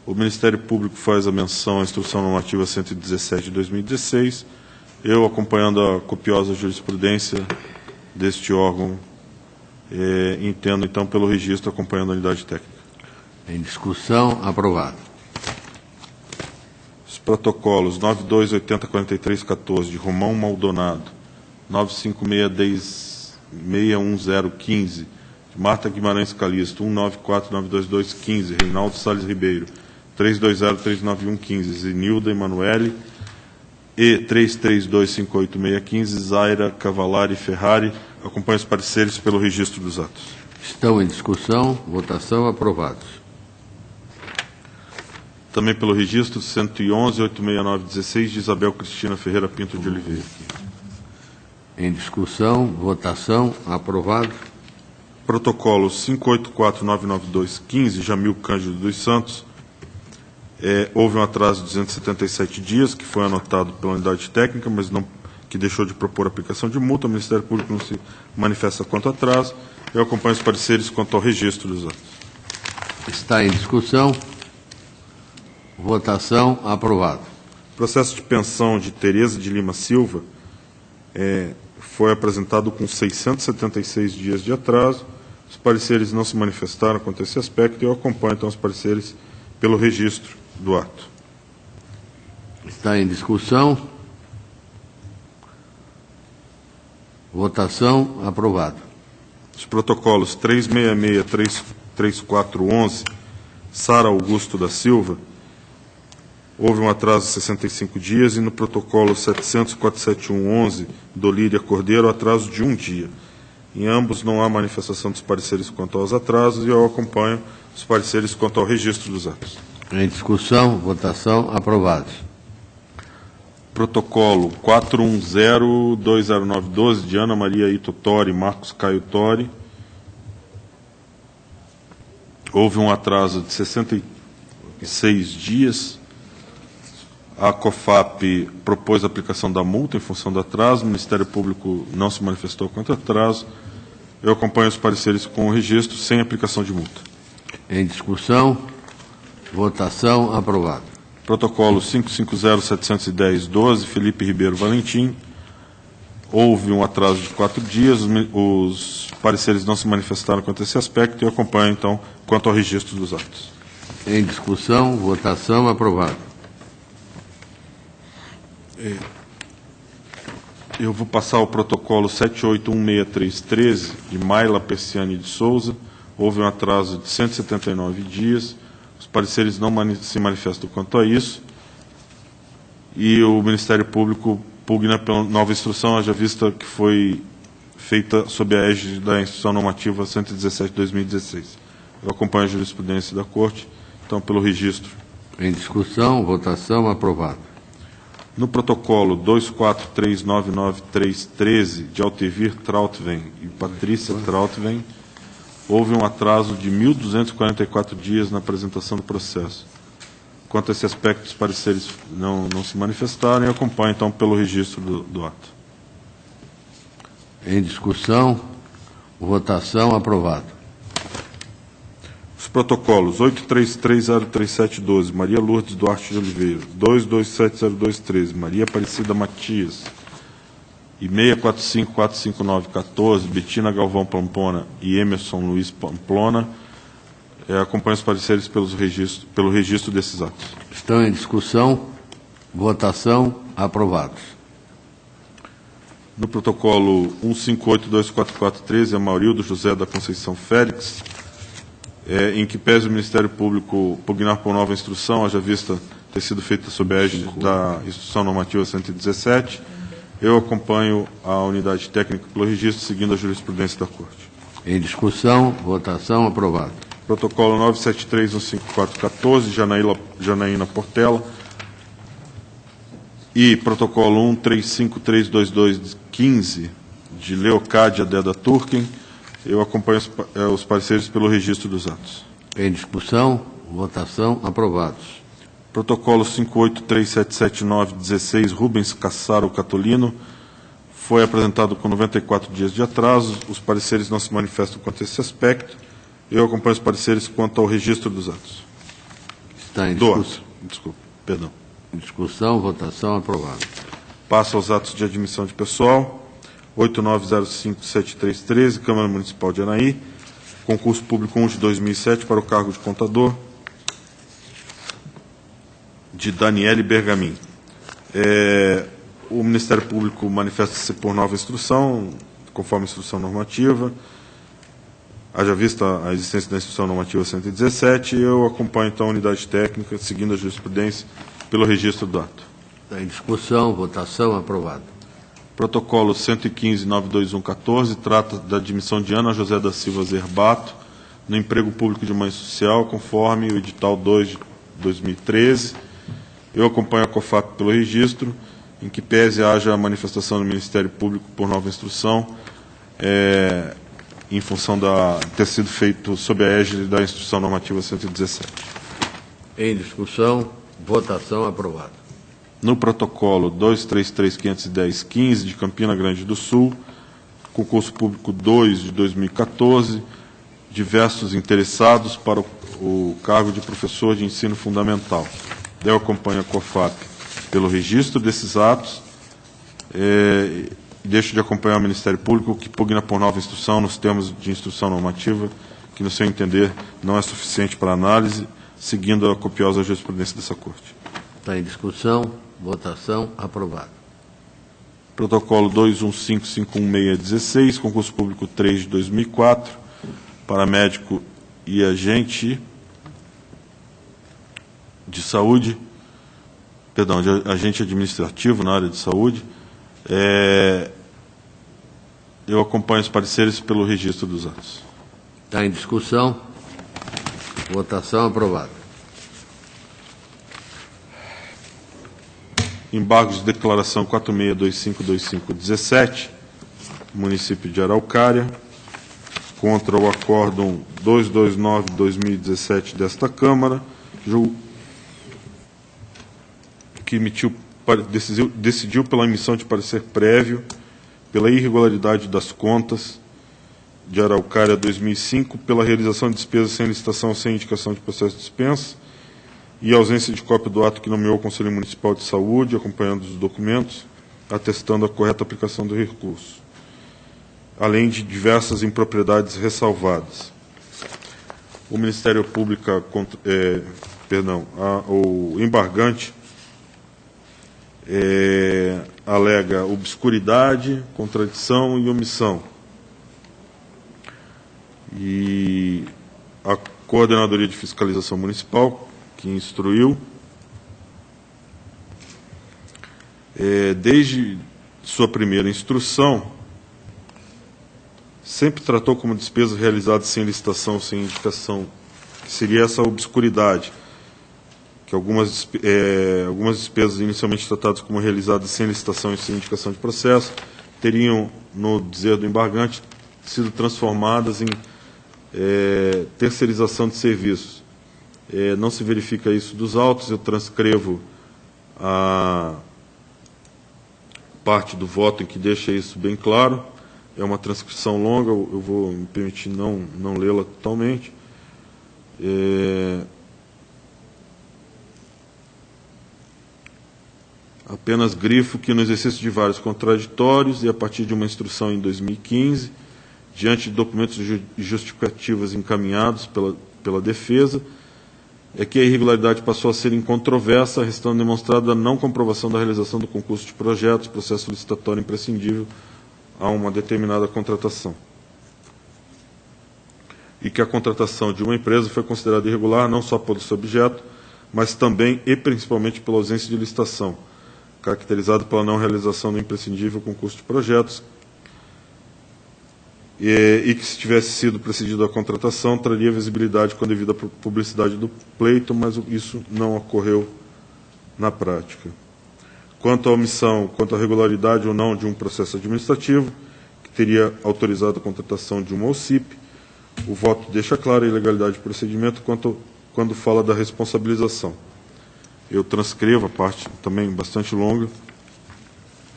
O Ministério Público faz a menção à Instrução Normativa 117 de 2016. Eu, acompanhando a copiosa jurisprudência deste órgão, entendo, então, pelo registro, acompanhando a unidade técnica. Em discussão, aprovado. Os protocolos 92804314 de Romão Maldonado, 9561015 de Marta Guimarães Calisto, 19492215, Reinaldo Salles Ribeiro, 3203915, Zenilda Emanuele, e 33258615, Zaira Cavalari Ferrari. Acompanhe os pareceres pelo registro dos atos. Estão em discussão, votação, aprovados. Também pelo registro 111.86916 de Isabel Cristina Ferreira Pinto de Oliveira. Em discussão, votação, aprovado. Protocolo 584.99215, Jamil Cândido dos Santos. Houve um atraso de 277 dias, que foi anotado pela unidade técnica, mas não, que deixou de propor aplicação de multa. O Ministério Público não se manifesta quanto ao atraso. Eu acompanho os pareceres quanto ao registro dos atos. Está em discussão. Votação, aprovado. Processo de pensão de Tereza de Lima Silva foi apresentado com 676 dias de atraso. Os pareceres não se manifestaram quanto a esse aspecto e eu acompanho, então, os pareceres pelo registro do ato. Está em discussão. Votação, aprovado. Os protocolos 366-3411 Sara Augusto da Silva, houve um atraso de 65 dias, e no protocolo 700.471.11, Dolíria Cordeiro, atraso de 1 dia. Em ambos não há manifestação dos pareceres quanto aos atrasos, e eu acompanho os pareceres quanto ao registro dos atos. Em discussão, votação, aprovados. Protocolo 410.209.12, de Ana Maria Ito Tori, Marcos Caio Tori. Houve um atraso de 66 dias. A COFAP propôs a aplicação da multa em função do atraso. O Ministério Público não se manifestou contra o atraso. Eu acompanho os pareceres com o registro, sem aplicação de multa. Em discussão, votação, aprovado. Protocolo 550.710.12, Felipe Ribeiro Valentim. Houve um atraso de 4 dias, os pareceres não se manifestaram quanto a esse aspecto, e eu acompanho, então, quanto ao registro dos atos. Em discussão, votação, aprovado. Eu vou passar o protocolo 78.163.13, de Maila Persiani de Souza. Houve um atraso de 179 dias. Os pareceres não se manifestam quanto a isso, e o Ministério Público pugna pela nova instrução, haja vista que foi feita sob a égide da Instrução Normativa 117 de 2016. Eu acompanho a jurisprudência da Corte, então, pelo registro. Em discussão, votação, aprovado. No protocolo 24399.313, de Altevir Trautven e Patrícia Trautven, houve um atraso de 1.244 dias na apresentação do processo. Quanto a esse aspecto, os pareceres não se manifestaram, e eu acompanho, então, pelo registro do ato. Em discussão, votação, aprovado. Os protocolos 833.037.12, Maria Lourdes Duarte de Oliveira, 227.02.13, Maria Aparecida Matias, e 645.459.14, Betina Galvão Pamplona e Emerson Luiz Pamplona, acompanho os pareceres pelo registro desses atos. Estão em discussão, votação, aprovados. No protocolo 158.244.13, Amaurildo José da Conceição Félix, em que pese o Ministério Público pugnar por nova instrução, haja vista ter sido feita sob a égide da Instrução Normativa 117, eu acompanho a unidade técnica pelo registro, seguindo a jurisprudência da Corte. Em discussão, votação, aprovado. Protocolo 973.154.14, Janaína Portela. E protocolo 135.322.15, de Leocádia Deda Turken. Eu acompanho os pareceres pelo registro dos atos. Em discussão, votação, aprovados. Protocolo 58.377.9.16, Rubens Cassaro Catolino, foi apresentado com 94 dias de atraso. Os pareceres não se manifestam quanto a esse aspecto. Eu acompanho os pareceres quanto ao registro dos atos. Está em discussão. Desculpa, perdão. Em discussão, votação, aprovado. Passo aos atos de admissão de pessoal. 89057313, Câmara Municipal de Anaí. Concurso Público 1 de 2007 para o cargo de contador, de Daniele Bergamin. O Ministério Público manifesta-se por nova instrução, conforme a instrução normativa. Haja vista a existência da instrução normativa 117, eu acompanho, então, a unidade técnica, seguindo a jurisprudência, pelo registro do ato. Está em discussão, votação, aprovado. Protocolo 115.921.14 trata da admissão de Ana José da Silva Zerbato no emprego público de mãe social, conforme o edital 2 de 2013. Eu acompanho a COFAP pelo registro, em que pese haja a manifestação do Ministério Público por nova instrução, em função de ter sido feito sob a égide da Instrução Normativa 117. Em discussão, votação, aprovado. No protocolo 233.510.15, de Campina Grande do Sul, concurso público 2 de 2014, diversos interessados para o cargo de professor de ensino fundamental. Eu acompanho a COFAP pelo registro desses atos e deixo de acompanhar o Ministério Público, que pugna por nova instrução nos termos de instrução normativa, que, no seu entender, não é suficiente para análise, seguindo a copiosa jurisprudência dessa Corte. Está em discussão, votação, aprovado. Protocolo 21551.616, concurso público 3 de 2004, para médico e agente, de saúde, perdão, de agente administrativo na área de saúde. Eu acompanho os pareceres pelo registro dos atos. Está em discussão. Votação aprovada. Embargos de declaração 46252517, município de Araucária, contra o acórdão 229/2017 desta Câmara, que decidiu pela emissão de parecer prévio pela irregularidade das contas de Araucária 2005, pela realização de despesas sem licitação, sem indicação de processo de dispensa, e ausência de cópia do ato que nomeou o Conselho Municipal de Saúde, acompanhando os documentos, atestando a correta aplicação do recurso, além de diversas impropriedades ressalvadas. O Ministério Público, o embargante alega obscuridade, contradição e omissão. E a Coordenadoria de Fiscalização Municipal, que instruiu, desde sua primeira instrução, sempre tratou como despesas realizadas sem licitação, sem indicação, que seria essa obscuridade, que algumas despesas inicialmente tratadas como realizadas sem licitação e sem indicação de processo, teriam, no dizer do embargante, sido transformadas em terceirização de serviços. Não se verifica isso dos autos, eu transcrevo a parte do voto em que deixa isso bem claro. É uma transcrição longa, eu vou me permitir não lê-la totalmente. Apenas grifo que no exercício de vários contraditórios e a partir de uma instrução em 2015, diante de documentos justificativos encaminhados pela defesa, é que a irregularidade passou a ser incontroversa, restando demonstrada a não comprovação da realização do concurso de projetos, processo licitatório imprescindível a uma determinada contratação. E que a contratação de uma empresa foi considerada irregular não só pelo seu objeto, mas também e principalmente pela ausência de licitação, caracterizada pela não realização do imprescindível concurso de projetos, e que, se tivesse sido precedida a contratação, traria visibilidade com a devida publicidade do pleito, mas isso não ocorreu na prática. Quanto à omissão, quanto à regularidade ou não de um processo administrativo, que teria autorizado a contratação de uma OCIP, o voto deixa clara a ilegalidade do procedimento quando fala da responsabilização. Eu transcrevo a parte também bastante longa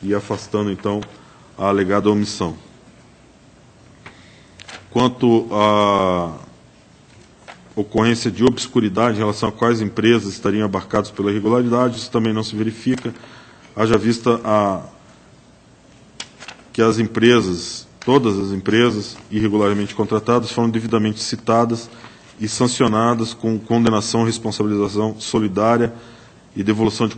e afastando, então, a alegada omissão. Quanto à ocorrência de obscuridade em relação a quais empresas estariam abarcadas pela irregularidade, isso também não se verifica, haja vista que as empresas, todas as empresas irregularmente contratadas, foram devidamente citadas e sancionadas com condenação, responsabilização solidária e devolução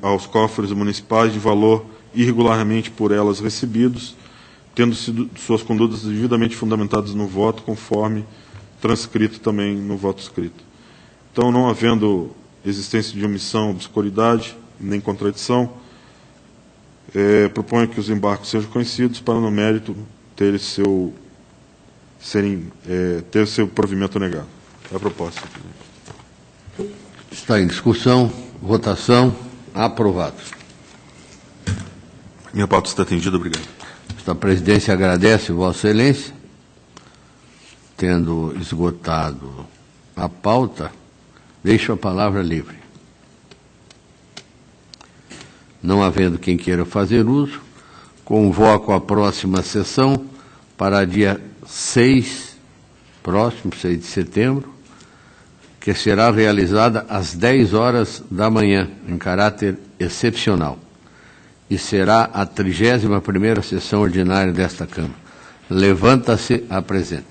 aos cofres municipais de valor irregularmente por elas recebidos, tendo sido suas condutas devidamente fundamentadas no voto, conforme transcrito também no voto escrito. Então, não havendo existência de omissão, obscuridade, nem contradição, proponho que os embargos sejam conhecidos para, no mérito, ter seu provimento negado. É a proposta. Está em discussão. Votação. Aprovado. Minha pauta está atendida. Obrigado. A presidência agradece, Vossa Excelência. Tendo esgotado a pauta, deixo a palavra livre. Não havendo quem queira fazer uso, convoco a próxima sessão para dia 6 de setembro, que será realizada às 10 horas da manhã, em caráter excepcional. E será a 31ª sessão ordinária desta Câmara. Levanta-se a presente.